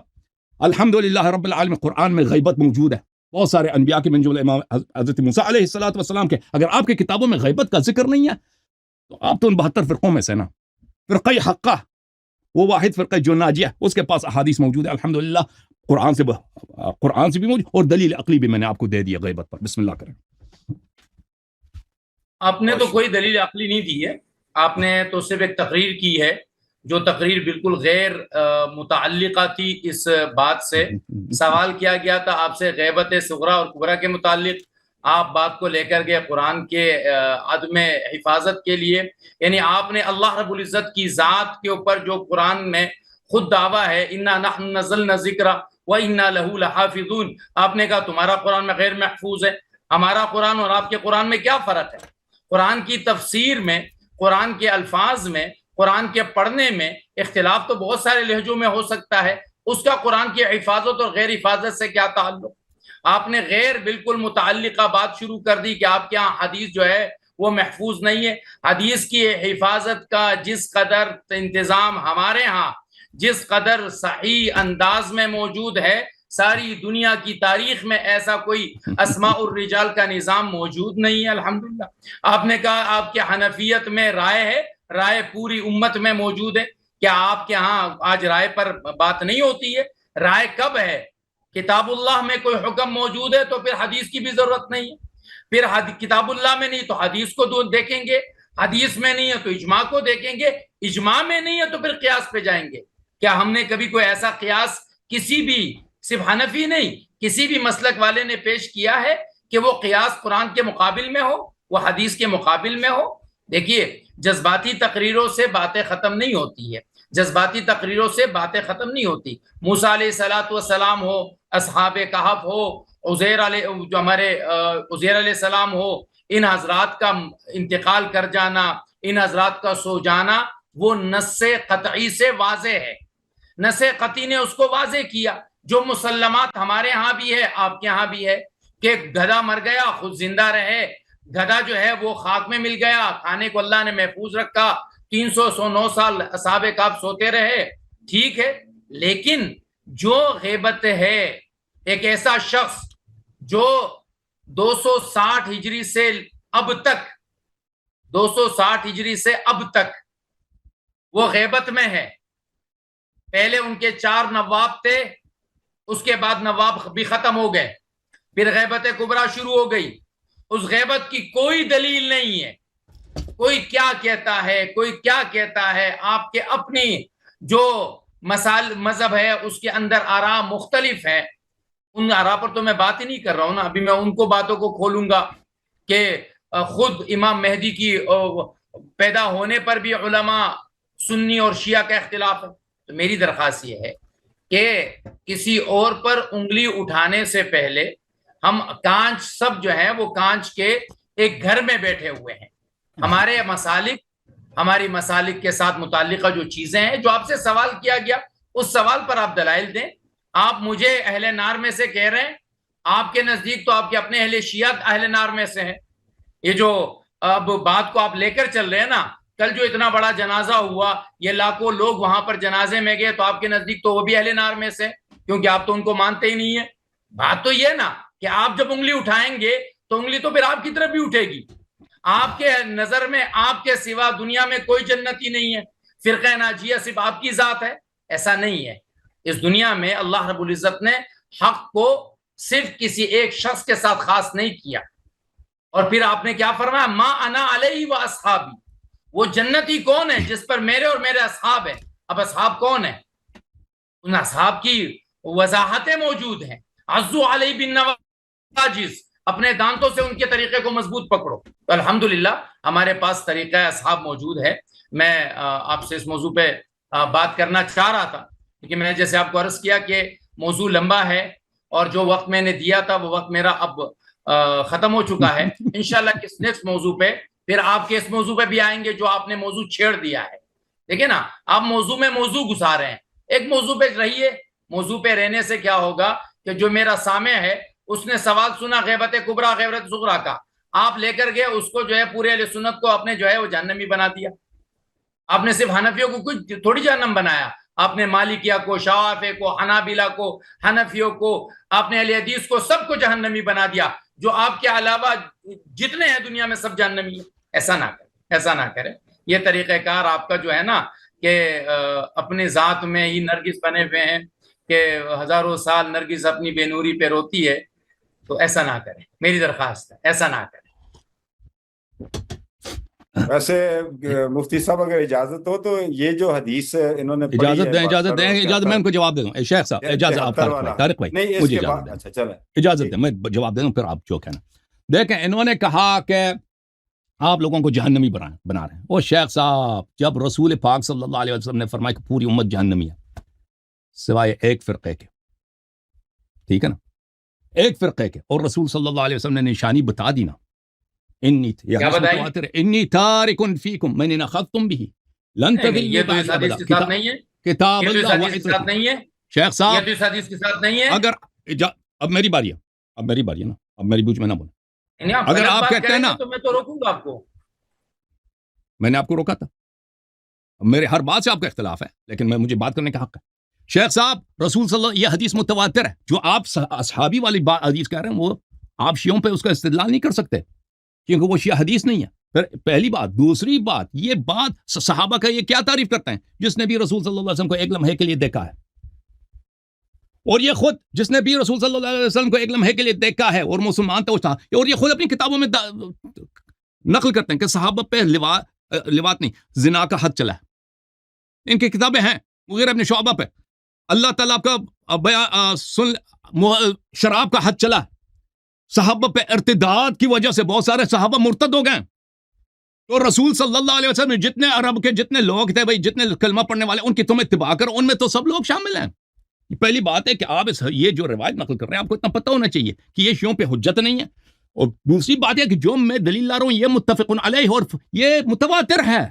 الحمدللہ رب العالمین، قرآن میں غیبت موجود ہے، بہت سارے انبیاء کے من جملہ امام حضرت موسیٰ علیہ السلام کے. اگر آپ کی کتابوں میں غیبت کا ذکر نہیں ہے تو آپ تو ان 72 فرقوں میں سے نا، فرقہ حقہ، وہ واحد فرقہ جو ناجیہ، اس کے پاس احادیث موجود ہے الحمدللہ، قرآن سے بھی موجود، اور دلیل عقلی بھی میں نے آپ کو دے دیا غیبت پر. بسم اللہ کریں. آپ نے تو کوئی دلیل عقلی نہیں دی ہے، آپ نے تو صرف ایک تقریر کی ہے، جو تقریر بالکل غیر متعلقہ تھی اس بات سے. سوال کیا گیا تھا آپ سے غیبت صغریٰ اور کبریٰ کے متعلق، آپ بات کو لے کر گئے قرآن کے عدم حفاظت کے لیے. یعنی آپ نے اللہ رب العزت کی ذات کے اوپر جو قرآن میں خود دعویٰ ہے انا نحن نزلنا الذکر وانا لہ لحافظون، آپ نے کہا تمہارا قرآن میں غیر محفوظ ہے. ہمارا قرآن اور آپ کے قرآن میں کیا فرق ہے؟ قرآن کی تفسیر میں، قرآن کے الفاظ میں، قرآن کے پڑھنے میں اختلاف تو بہت سارے لہجوں میں ہو سکتا ہے، اس کا قرآن کی حفاظت اور غیر حفاظت سے کیا تعلق؟ آپ نے غیر بالکل متعلقہ بات شروع کر دی کہ آپ کے یہاں حدیث جو ہے وہ محفوظ نہیں ہے. حدیث کی حفاظت کا جس قدر انتظام ہمارے ہاں، جس قدر صحیح انداز میں موجود ہے، ساری دنیا کی تاریخ میں ایسا کوئی اسماء الرجال کا نظام موجود نہیں ہے الحمدللہ. آپ نے کہا آپ کے حنفیت میں رائے ہے، رائے پوری امت میں موجود ہے. کیا آپ کے ہاں آج رائے پر بات نہیں ہوتی ہے؟ رائے کب ہے؟ کتاب اللہ میں کوئی حکم موجود ہے تو پھر حدیث کی بھی ضرورت نہیں ہے. پھر کتاب اللہ میں نہیں تو حدیث کو دیکھیں گے، حدیث میں نہیں ہے تو اجماع کو دیکھیں گے، اجماع میں نہیں ہے تو پھر قیاس پہ جائیں گے. کیا ہم نے کبھی کوئی ایسا قیاس کسی بھی، صرف حنفی نہیں، کسی بھی مسلک والے نے پیش کیا ہے کہ وہ قیاس قرآن کے مقابل میں ہو، وہ حدیث کے مقابل میں ہو؟ دیکھیے جذباتی تقریروں سے باتیں ختم نہیں ہوتی ہے، جذباتی تقریروں سے باتیں ختم نہیں ہوتی. موسیٰ علیہ السلام ہو، اصحاب کہف ہو، عزیر علیہ السلام ہو، ان حضرات کا انتقال کر جانا، ان حضرات کا سو جانا وہ نص قطعی سے واضح ہے. نص قطعی نے اس کو واضح کیا، جو مسلمات ہمارے ہاں بھی ہے، آپ کے ہاں بھی ہے، کہ گدھا مر گیا خود زندہ رہے، گدھا جو ہے وہ خاک میں مل گیا، کھانے کو اللہ نے محفوظ رکھا، 309 سال اصحاب کہف سوتے رہے، ٹھیک ہے. لیکن جو غیبت ہے، ایک ایسا شخص جو 260 ہجری سے اب تک 260 ہجری سے اب تک وہ غیبت میں ہے. پہلے ان کے 4 نواب تھے، اس کے بعد نواب بھی ختم ہو گئے، پھر غیبت کبریٰ شروع ہو گئی. اس غیبت کی کوئی دلیل نہیں ہے. کوئی کیا کہتا ہے، کوئی کیا کہتا ہے، آپ کے اپنی جو مذہب ہے اس کے اندر آراء مختلف ہے. ان آراء پر تو میں بات ہی نہیں کر رہا ہوں نا. ابھی میں ان کو باتوں کو کھولوں گا کہ خود امام مہدی کی پیدا ہونے پر بھی علماء سنی اور شیعہ کا اختلاف ہے. تو میری درخواست یہ ہے کہ کسی اور پر انگلی اٹھانے سے پہلے ہم کانچ سب جو ہیں وہ کانچ کے ایک گھر میں بیٹھے ہوئے ہیں. ہماری مسالک کے ساتھ متعلقہ جو چیزیں ہیں، جو آپ سے سوال کیا گیا، اس سوال پر آپ دلائل دیں. آپ مجھے اہل نار میں سے کہہ رہے ہیں، آپ کے نزدیک تو آپ کے اپنے اہل شیعہ اہل نار میں سے ہیں. یہ جو اب بات کو آپ لے کر چل رہے ہیں نا، کل جو اتنا بڑا جنازہ ہوا، یہ لاکھوں لوگ وہاں پر جنازے میں گئے، تو آپ کے نزدیک تو وہ بھی اہل نار میں سے، کیونکہ آپ تو ان کو مانتے ہی نہیں ہیں. بات تو یہ نا کہ آپ جب انگلی اٹھائیں گے تو انگلی تو پھر آپ کی طرف بھی اٹھے گی. آپ کے نظر میں آپ کے سوا دنیا میں کوئی جنتی نہیں ہے، فرقہ ناجیہ صرف آپ کی ذات ہے. ایسا نہیں ہے. اس دنیا میں اللہ رب العزت نے حق کو صرف کسی ایک شخص کے ساتھ خاص نہیں کیا. اور پھر آپ نے کیا فرمایا؟ ما انا علیہ و اصحابی. وہ جنتی کون ہے؟ جس پر میرے اور میرے اصحاب ہیں. اب اصحاب کون ہیں؟ ان اصحاب کی وضاحتیں موجود ہیں. عزو علیہ بالنواجذ، اپنے دانتوں سے ان کے طریقے کو مضبوط پکڑو. تو الحمدللہ ہمارے پاس طریقہ اصحاب موجود ہے. میں آپ سے اس موضوع پہ بات کرنا چاہ رہا تھا، لیکن میں جیسے آپ کو عرض کیا کہ موضوع لمبا ہے، اور جو وقت میں نے دیا تھا وہ وقت میرا اب ختم ہو چکا ہے. انشاءاللہ کس نیکسٹ موضوع پہ پھر آپ کے اس موضوع پہ بھی آئیں گے جو آپ نے موضوع چھیڑ دیا ہے. دیکھیں نا، آپ موضوع میں موضوع گھسا رہے ہیں. ایک موضوع پہ رہیے. موضوع پہ رہنے سے کیا ہوگا کہ جو میرا سامع ہے اس نے سوال سنا غیبت کبریٰ غیبت صغریٰ کا، آپ لے کر گئے اس کو جو ہے پورے اہل سنت کو آپ نے جو ہے وہ جہنمی بنا دیا. آپ نے صرف حنفیوں کو کچھ تھوڑی جہنم بنایا، آپ نے مالکیہ کو، شافعی کو، حنابلہ کو، حنفیوں کو، آپ نے اہل حدیث کو، سب کو جہنمی بنا دیا. جو آپ کے علاوہ جتنے ہیں دنیا میں سب جہنمی ہیں. ایسا نہ کریں، ایسا نہ کریں. یہ طریقہ کار آپ کا جو ہے نا کہ اپنے ذات میں ہی نرگس بنے ہوئے ہیں کہ ہزاروں سال نرگس اپنی بے نوری پہ روتی ہے. تو ایسا نہ کریں، میری درخواست ہے، ایسا نہ کریں. ویسے مفتی صاحب اگر اجازت ہو تو یہ جو حدیث انہوں نے اجازت دیں میں ان کو جواب دے دوں. شیخ صاحب اجازت، آپ طارق بھائی مجھے اجازت دیں، میں جواب دے دوں پھر آپ جو کہنا. دیکھیں، انہوں نے کہا کہ آپ لوگوں کو جہنمی بنا رہے ہیں. وہ شیخ صاحب، جب رسول پاک صلی اللہ علیہ وسلم نے فرمایا کہ پوری امت جہنمی ہے سوائے ایک فرقے کے، ٹھیک ہے نا، ایک فرقے کے، اور رسول صلی اللہ علیہ وسلم نے نشانی بتا دی نا، انی تارک فیکم من ان اخذتم به لن تضلوا بعد ابدا. کتاب اللہ و شیخ صاحب، یہ تو اس حدیث کے ساتھ نہیں ہے. اگر اب میری باری ہے نا، اب میری بیچ میں نہ بولیں. اگر آپ کہتے ہیں نا تو میں تو روکوں گا آپ کو. میں نے آپ کو روکا تھا. میرے ہر بات سے آپ کا اختلاف ہے، لیکن مجھے بات کرنے کا حق ہے. شیخ صاحب، رسول صلی اللہ، یہ حدیث متواتر ہے. جو آپ اصحابی والی حدیث کہہ رہے ہیں وہ آپ شیعوں پہ اس کا استدلال نہیں کر سکتے، کیونکہ وہ شیعہ حدیث نہیں ہے. پھر پہلی بات. دوسری بات، یہ بات صحابہ کا یہ کیا تعریف کرتے ہیں؟ جس نے بھی رسول صلی اللہ علیہ وسلم کو ایک لمحے کے لیے دیکھا ہے. اور یہ خود جس نے بھی رسول صلی اللہ علیہ وسلم کو ایک لمحے کے لیے دیکھا ہے اور مسلمان تھا، اور یہ خود اپنی کتابوں میں نقل کرتے ہیں کہ صحابہ پہ لواط نہیں، زنا کا حد چلا ہے. ان کی کتابیں ہیں. مغیرہ ابن شعبہ پہ اللہ تعالیٰ کا شراب کا حد چلا. صحابہ پہ ارتداد کی وجہ سے بہت سارے صحابہ مرتد ہو گئے. تو رسول صلی اللہ علیہ وسلم جتنے عرب کے جتنے لوگ تھے بھائی، جتنے کلمہ پڑھنے والے، ان کی تم اتباع کرو، ان میں تو سب لوگ شامل ہیں. پہلی بات ہے کہ آپ یہ جو روایت نقل کر رہے ہیں، آپ کو اتنا پتہ ہونا چاہیے کہ یہ شیعوں پہ حجت نہیں ہے. اور دوسری بات ہے کہ جو میں دلیل لا رہا ہوں یہ متفق علیہ اور یہ متواتر ہے.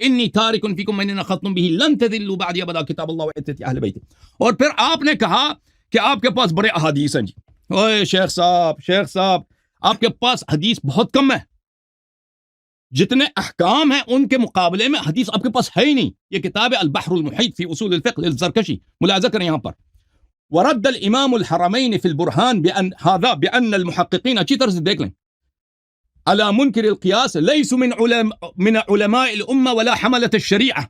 انی تارک فیکم من ختم به لن تضلوا بعد ابدا کتاب اللہ وعترتی اہل بیت. اور پھر آپ نے کہا کہ آپ کے پاس بڑے احادیث ہیں. جی اوے شیخ صاحب آپ کے پاس حدیث بہت کم ہے. جتنے احکام ہیں ان کے مقابلے میں حدیث آپ کے پاس ہے ہی نہیں. یہ کتاب البحر المحیط فی اصول الفقہ للزرکشی ملاحظہ کریں یہاں پر. ورد الامام الحرمین فی البرہان بأن المحققین، اچھی طرح سے دیکھ لیں، على منکر القیاس لیس من علماء الامہ ولا حملت الشریعہ.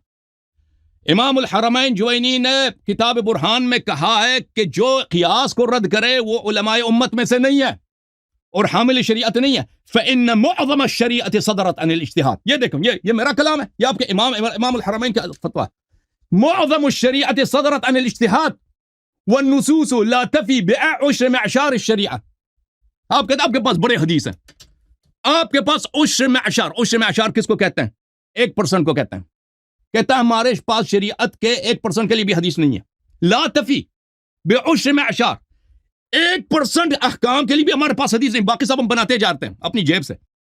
امام الحرمین جوینی نے کتاب برہان میں کہا ہے کہ جو قیاس کو رد کرے وہ علماء امت میں سے نہیں ہے اور حامل شریعت نہیں ہے. فإن معظم الشریعت صدرت عن الاجتہاد. یہ دیکھیں یہ میرا کلام ہے، یہ آپ کے امام الحرمین کا فتویٰ ہے. معظم الشریعت صدرت عن الاجتہاد والنصوص لا تفی بعشر معشار الشریعہ. آپ کہتے ہیں آپ کے پاس بڑے حدیث ہیں، آپ کے پاس عشر معشار کس کو کہتے ہیں؟ 1% کو کہتے ہیں. کہتا ہے ہمارے پاس شریعت کے 1% کے لیے بھی حدیث نہیں ہے. لا تفی بعشر معشار، 1% احکام کے لیے بھی ہمارے پاس حدیث نہیں، باقی سب ہم بناتے جاتے ہیں اپنی جیب سے.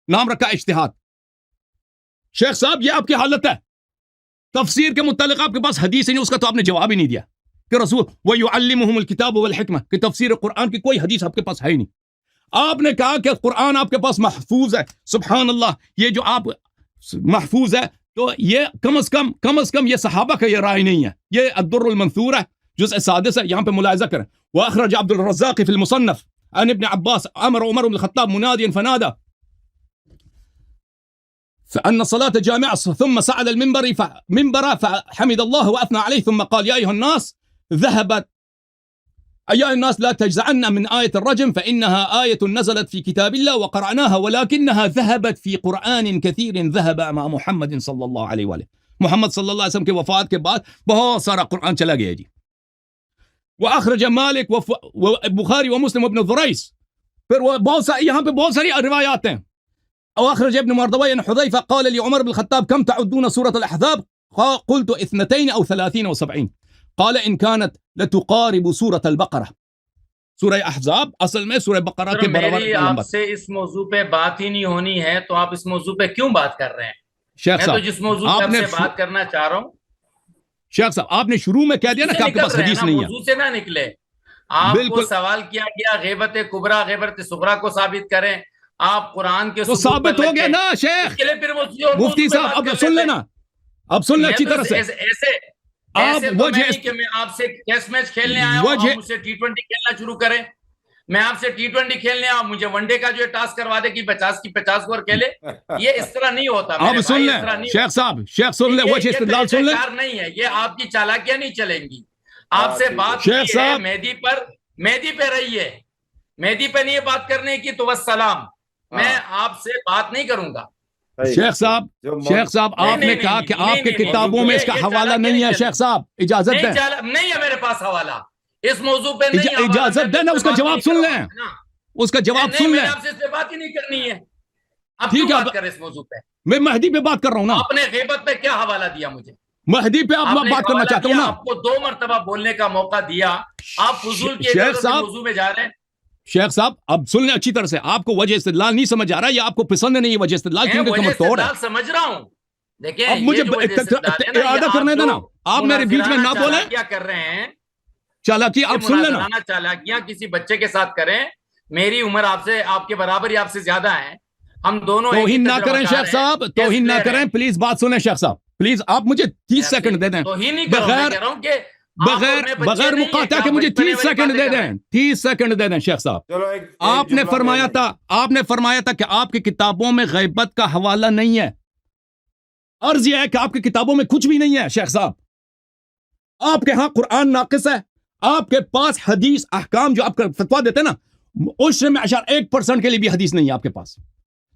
نام رکھا اجتہاد. شیخ صاحب یہ آپ کی حالت ہے. تفسیر کے متعلق آپ کے پاس حدیث نہیں، اس کا تو آپ نے جواب ہی نہیں دیا کہ رسول وَيُعَلِّمُهُمُ الْكِتَابُ وَالْحِكْمَةَ کہ تفسیر قرآن کی کوئی حدیث آپ کے پاس ہے ہی نہیں. آپ نے کہا کہ قرآن آپ کے پاس محفوظ ہے. سبحان اللہ، یہ جو آپ محفوظ ہے تو یہ کم از کم یہ صحابہ کا یہ رائے نہیں ہے. یہ الدر المنثور ہے جزء 6 ہے، یہاں پہ ملاحظہ کریں. وأخرج عبد الرزاق في المصنف عن ابن عباس أمر عمر بن الخطاب مناديا فنادى فأن الصلاة جامعة ثم صعد المنبر فحمد الله وأثنى عليه ثم قال يا أيها الناس لا تجزعن من آية الرجم فإنها آية نزلت في كتاب الله وقرأناها ولكنها ذهبت في قرآن كثير ذهب مع محمد صلى الله عليه وآله. محمد صلی اللہ علیہ وسلم کے وفات کے بعد بہت سارا قرآن چلا گیا جی. وأخرج مالک وبخاری ومسلم وابن الضريس. پھر بہت ساری یہاں پہ بہت ساری روایات ہیں. وأخرج ابن مردوي عن حذيفة قال لعمر بن الخطاب كم تعدون سورة الأحزاب؟ قلت 32 أو 30 أو 70. قال إن كانت لتقارب سورة البقرة. سورہ احزاب اصل میں سورہ بقرہ کے برابر. میری آپ سے اس موضوع پہ بات ہی نہیں ہونی ہے تو آپ اس موضوع پہ کیوں بات کر رہے ہیں؟ شیخ صاحب میں تو جس موضوع پہ آپ سے بات کرنا چاہ رہا ہوں. شیخ صاحب آپ نے شروع میں کہہ دیا نا کہ آپ کے پاس حدیث نہیں ہے. موضوع سے نہ نکلے. آپ کو سوال کیا گیا غیبت کبریٰ غیبت صغریٰ کو ثابت کریں. آپ قرآن کے تو ثابت ہو گیا نا شیخ. مفتی صاحب اب سن لینا، اب سن لیں اچھی طرح سے. ایسے تو نہیں کہ میں آپ سے ٹیسٹ میچ کھیلنے آیا ہوں، آپ مجھ سے T20 کھیلنا شروع کریں. میں آپ سے T20 کھیلنے آیا، مجھے ون ڈے کا جو ٹاسک کروا دے کہ 50 کی 50 اوور کھیلے. یہ اس طرح نہیں ہوتا. اب سن لیں شیخ صاحب، شیخ سن لیں، وہ استدلال سن لیں. نہیں ہے یہ، آپ کی چالاکیاں نہیں چلیں گی. آپ سے بات کی ہے مہدی پہ رہی ہے، مہدی پہ نہیں بات کرنے کی تو والسلام. میں آپ سے بات نہیں کروں گا. شیخ صاحب آپ نے کہا کہ آپ کے کتابوں میں اس کا حوالہ نہیں ہے. شیخ صاحب اجازت دیں. نہیں ہے میرے پاس حوالہ اس موضوع پہ. اجازت دیں نا، اس کا جواب سن لیں، اس کا جواب سن لیں. آپ سے اس پہ بات ہی نہیں کرنی ہے. اب ٹھیک ہے، بات کریں اس موضوع پہ. میں مہدی پہ بات کر رہا ہوں نا. آپ نے غیبت پہ کیا حوالہ دیا مجھے؟ مہدی پہ آپ بات کرنا چاہتا ہوں نا. آپ کو 2 مرتبہ بولنے کا موقع دیا، آپ فضول کے موضوع میں جا رہے ہیں. شیخ صاحب اب سن لیں اچھی طرح سے. آپ کو وجہ استدلال نہیں سمجھ آ رہا، یا آپ کو پسند نہیں وجہ استدلال؟ سمجھ رہا ہوں. دیکھیں اب مجھے ارادہ کرنے دینا. آپ میرے بیچ میں نہ بولیں. کیا کر رہے ہیں چالاکی؟ آپ سن لینا. چالاکیاں کسی بچے کے ساتھ کریں. میری عمر آپ کے برابر یا آپ سے زیادہ ہے. ہم دونوں توہین نہ کریں شیخ صاحب، توہین نہ کریں پلیز. بات سنیں شیخ صاحب پلیز. آپ مجھے 30 سیکنڈ دے دیں بغیر مقاطع کے. مجھے 30 سیکنڈ دے دیں، 30 سیکنڈ دے دیں شیخ صاحب. آپ نے فرمایا تھا کہ آپ کی کتابوں میں غیبت کا حوالہ نہیں ہے. عرض یہ ہے کہ آپ کی کتابوں میں کچھ بھی نہیں ہے شیخ صاحب. آپ کے ہاں قرآن ناقص ہے. آپ کے پاس حدیث احکام جو آپ کا فتویٰ دیتے ہیں نا، عشر معشار 1% کے لیے بھی حدیث نہیں ہے آپ کے پاس.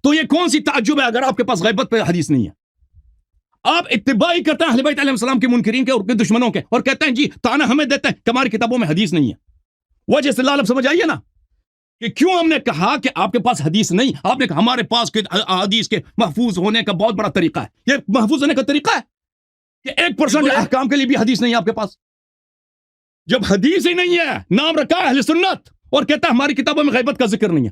تو یہ کون سی تعجب ہے اگر آپ کے پاس غیبت پہ حدیث نہیں ہے؟ آپ اتباعی کرتے ہیں اہل بیت علیہ السلام کے منکرین کے اور دشمنوں کے، اور کہتے ہیں جی تانا ہمیں دیتے ہیں کہ ہماری کتابوں میں حدیث نہیں ہے. وجہ استدلال اب سمجھ آئیے نا کہ کیوں ہم نے کہا کہ آپ کے پاس حدیث نہیں. آپ نے کہا ہمارے پاس حدیث کے محفوظ ہونے کا بہت بڑا طریقہ ہے. یہ محفوظ ہونے کا طریقہ ہے کہ 1% احکام کے لیے بھی حدیث نہیں ہے آپ کے پاس. جب حدیث ہی نہیں ہے، نام رکھا ہے اہل سنت، اور کہتا ہے ہماری کتابوں میں غیبت کا ذکر نہیں ہے.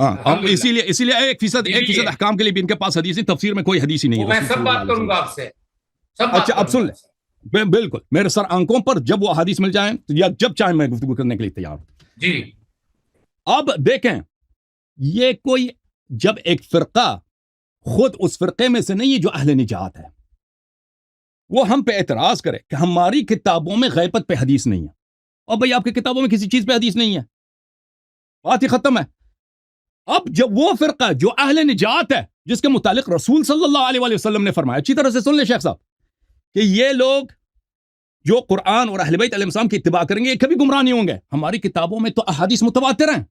ہاں ہم اسی لیے 1% احکام کے لیے بھی ان کے پاس حدیث نہیں، تفسیر میں کوئی حدیث ہی نہیں ہے. میں سب بات کروں گا آپ سے، اچھا اب سن لیں، بالکل میرے سر آنکھوں پر جب وہ حدیث مل جائیں یا جب چاہیں میں گفتگو کرنے کے لیے تیار ہوں. جی اب دیکھیں، یہ کوئی جب ایک فرقہ خود اس فرقے میں سے نہیں ہے جو اہل نجات ہے، وہ ہم پہ اعتراض کرے کہ ہماری کتابوں میں غیبت پہ حدیث نہیں ہے، اور بھائی آپ کی کتابوں میں کسی چیز پہ حدیث نہیں ہے، بات ہی ختم ہے. اب جب وہ فرقہ جو اہل نجات ہے، جس کے متعلق رسول صلی اللہ علیہ وسلم نے فرمایا، اچھی طرح سے سن لیں شیخ صاحب، کہ یہ لوگ جو قرآن اور اہل بیت علیہ السلام کی اتباع کریں گے یہ کبھی گمراہ نہیں ہوں گے. ہماری کتابوں میں تو احادیث متواتر ہیں.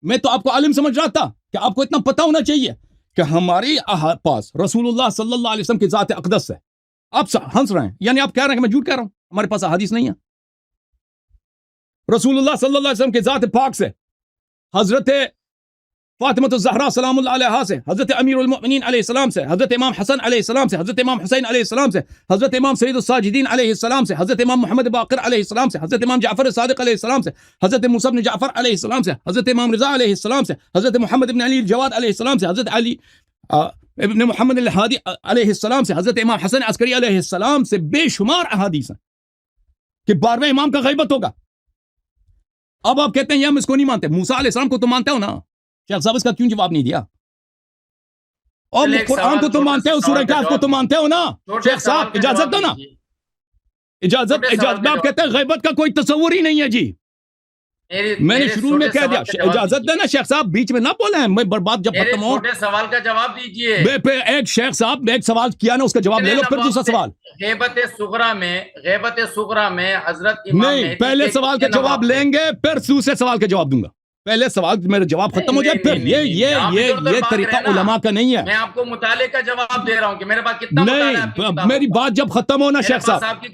میں تو آپ کو عالم سمجھ رہا تھا کہ آپ کو اتنا پتہ ہونا چاہیے کہ ہماری پاس رسول اللہ صلی اللہ علیہ وسلم کی ذات اقدس ہے. آپ ہنس رہے ہیں، یعنی آپ کہہ رہے ہیں کہ میں جھوٹ کہہ رہا ہوں، ہمارے پاس احادیث نہیں ہے. رسول اللہ صلی اللہ علیہ وسلم کی ذات پاک سے، حضرت فاطمہ الزہرا سلام اللہ علیہا سے، حضرت امیر المؤمنین علیہ السلام سے، حضرت امام حسن علیہ السلام سے، حضرت امام حسین علیہ السلام سے، حضرت امام سید الساجدین علیہ السلام سے، حضرت امام محمد باقر علیہ السلام سے، حضرت امام جعفر صادق علیہ السلام سے، حضرت موسیٰ بن جعفر علیہ السلام سے، حضرت امام رضا علیہ السلام سے، حضرت محمد بن علی الجواد علیہ السلام سے، حضرت علی ابن محمد الہادی علیہ السلام سے، حضرت امام حسن عسکری علیہ السلام سے بے شمار احادیث ہیں کہ 12ویں امام کا غیبت ہوگا. اب آپ کہتے ہیں یہ ہم اس کو نہیں مانتے. موسیٰ علیہ السلام کو تو مانتے ہو نا شیخ صاحب، اس کا کیوں جواب نہیں دیا؟ اور قرآن کو تو مانتے ہو، سورہ کہف کو تو مانتے ہو نا شیخ صاحب؟ اجازت دو نا، اجازت. آپ کہتے ہیں غیبت کا کوئی تصور ہی نہیں ہے. جی میں نے شروع میں کہہ دیا، اجازت دینا شیخ صاحب، بیچ میں نہ بولیں. میں بات جب ختم ہو، چھوٹے سوال کا جواب دیجئے. ایک شیخ صاحب ایک سوال کیا نا، اس کا جواب لے لو، پھر دوسرا سوال. غیبت صغریٰ میں حضرت امام نہیں، پہلے سوال کا جواب لیں گے پھر دوسرے سوال کا جواب دوں گا. پہلے سوال میرا جواب ختم ہو جائے پھر. یہ طریقہ علماء کا نہیں ہے. میں آپ کو مطالعے کا جواب دے رہا ہوں کہ میرے پاس کتنا مطالعہ ہے. نہیں، میری بات جب ختم ہونا شیخ صاحب،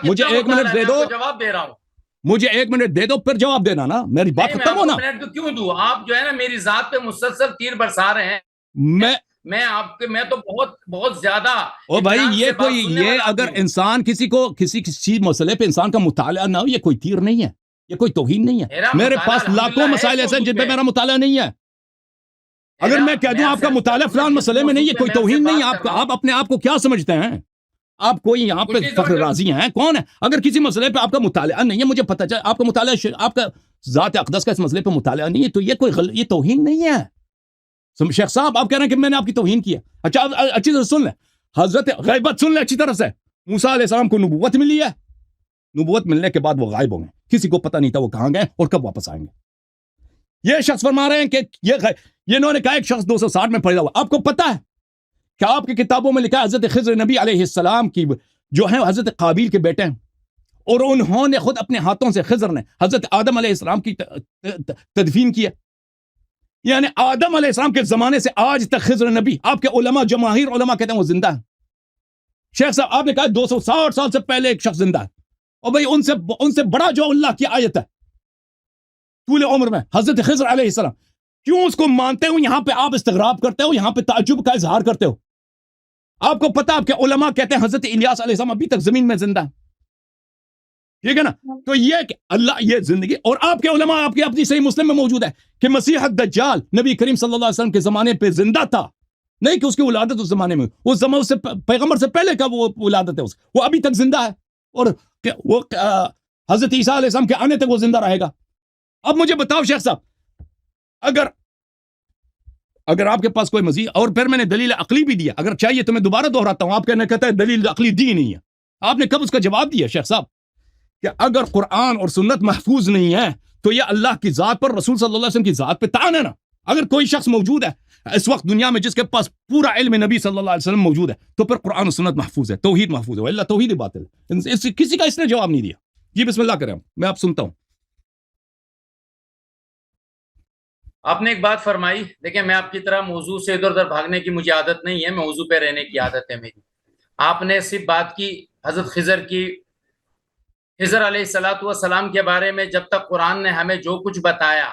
مجھے 1 منٹ دے دو، جواب دے رہا ہوں. مجھے 1 منٹ دے دو پھر جواب دینا نا، میری بات ختم ہونا. منٹ کیوں دوں؟ آپ جو ہے نا میری ذات پہ مسلسل تیر برسا رہے ہیں. میں آپ کے میں تو بہت زیادہ. او بھائی یہ اگر انسان کسی مسئلے پہ انسان کا مطالعہ نہ ہو، یہ کوئی تیر نہیں ہے، یہ کوئی توہین نہیں ہے. میرے پاس لاکھوں مسائل ایسے ہیں جن پہ میرا مطالعہ نہیں ہے. اگر میں کہہ دوں آپ کا مطالعہ فلان مسئلے میں نہیں ہے، کوئی توہین نہیں ہے. آپ اپنے آپ کو کیا سمجھتے ہیں؟ آپ کوئی یہاں پہ فخر رازی ہیں کون ہے؟ اگر کسی مسئلے پہ آپ کا مطالعہ نہیں ہے، مجھے پتہ چلے آپ کا مطالعہ، آپ کا ذات اقدس کا اس مسئلے پہ مطالعہ نہیں ہے، تو یہ توہین نہیں ہے. شیخ صاحب آپ کہہ رہے ہیں کہ میں نے آپ کی توہین کی ہے. اچھا اچھی طرح سن لیں، حضرت غیبت سن لیں اچھی طرح سے. موسیٰ علیہ السلام کو نبوت ملی ہے، نبوت ملنے کے بعد وہ غائب ہو گئے، کسی کو پتہ نہیں تھا وہ کہاں گئے اور کب واپس آئیں گے. یہ شخص فرما رہے ہیں کہ یہ انہوں نے کہا ایک شخص 260 میں پڑھا ہوا. آپ کو پتہ ہے کہ آپ کی کتابوں میں لکھا ہے حضرت خضر نبی علیہ السلام کی جو ہیں حضرت قابیل کے بیٹے ہیں، اور انہوں نے خود اپنے ہاتھوں سے خضر نے حضرت آدم علیہ السلام کی تدفین کی ہے. یعنی آدم علیہ السلام کے زمانے سے آج تک خضر نبی، آپ کے علماء جماہیر علماء کہتے ہیں وہ زندہ ہے. شیخ صاحب آپ نے کہا 260 سال سے پہلے ایک شخص زندہ ہے، اور بھائی ان سے بڑا جو اللہ کی آیت ہے طول عمر میں حضرت خضر علیہ السلام، کیوں اس کو مانتے ہو؟ یہاں پہ آپ استغراب کرتے ہو، یہاں پہ تعجب کا اظہار کرتے ہو. آپ کو پتہ آپ کے علماء کہتے ہیں حضرت الیاس علیہ السلام ابھی تک زمین میں زندہ ہے. ٹھیک ہے نا؟ تو یہ کہ اللہ یہ زندگی، اور آپ کے علماء آپ کی اپنی صحیح مسلم میں موجود ہے کہ مسیح الدجال نبی کریم صلی اللہ علیہ وسلم کے زمانے پہ زندہ تھا، نہیں کہ اس کی ولادت اس زمانے میں، اس زمانے سے پیغمبر سے پہلے کا وہ ولادت ہے، وہ ابھی تک زندہ ہے، اور وہ حضرت عیسیٰ علیہ السلام کے آنے تک وہ زندہ رہے گا. اب مجھے بتاؤ شیخ صاحب، اگر آپ کے پاس کوئی مزید، اور پھر میں نے دلیل عقلی بھی دیا، اگر چاہیے تو میں دوبارہ دہراتا ہوں. آپ کہتا ہے دلیل عقلی دی نہیں ہے. آپ نے کب اس کا جواب دیا شیخ صاحب کہ اگر قرآن اور سنت محفوظ نہیں ہے تو یہ اللہ کی ذات پر، رسول صلی اللہ علیہ وسلم کی ذات پہ طعن ہے نا. اگر کوئی شخص موجود ہے اس وقت دنیا میں جس کے پاس پورا علم نبی صلی اللہ علیہ وسلم موجود ہے، تو پھر قرآن و سنت محفوظ ہے، توحید محفوظ ہے، اللہ توحید باطل ہے. کسی کا اس نے جواب نہیں دیا. جی بسم اللہ کریں، میں آپ سنتا ہوں. آپ نے ایک بات فرمائی، دیکھیں میں آپ کی طرح موضوع سے ادھر ادھر بھاگنے کی مجھے عادت نہیں ہے، موضوع پہ رہنے کی عادت ہے میری. آپ نے صرف بات کی حضرت خضر کی، خضر علیہ السلام کے بارے میں جب تک قرآن نے ہمیں جو کچھ بتایا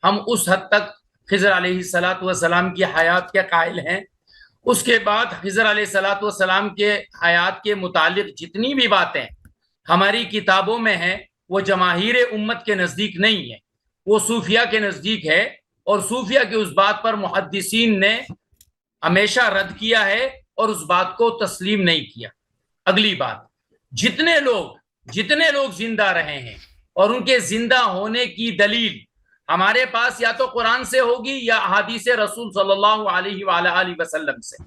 ہم اس حد تک خضر علیہ السلام کی حیات کے قائل ہیں. اس کے بعد خضر علیہ السلام کے حیات کے متعلق جتنی بھی باتیں ہماری کتابوں میں ہیں وہ جماہیر امت کے نزدیک نہیں ہے، وہ صوفیہ کے نزدیک ہے، اور صوفیہ کی اس بات پر محدثین نے ہمیشہ رد کیا ہے اور اس بات کو تسلیم نہیں کیا۔ اگلی بات، جتنے لوگ زندہ رہے ہیں اور ان کے زندہ ہونے کی دلیل ہمارے پاس یا تو قرآن سے ہوگی یا احادیث رسول صلی اللہ علیہ وآلہ وسلم سے،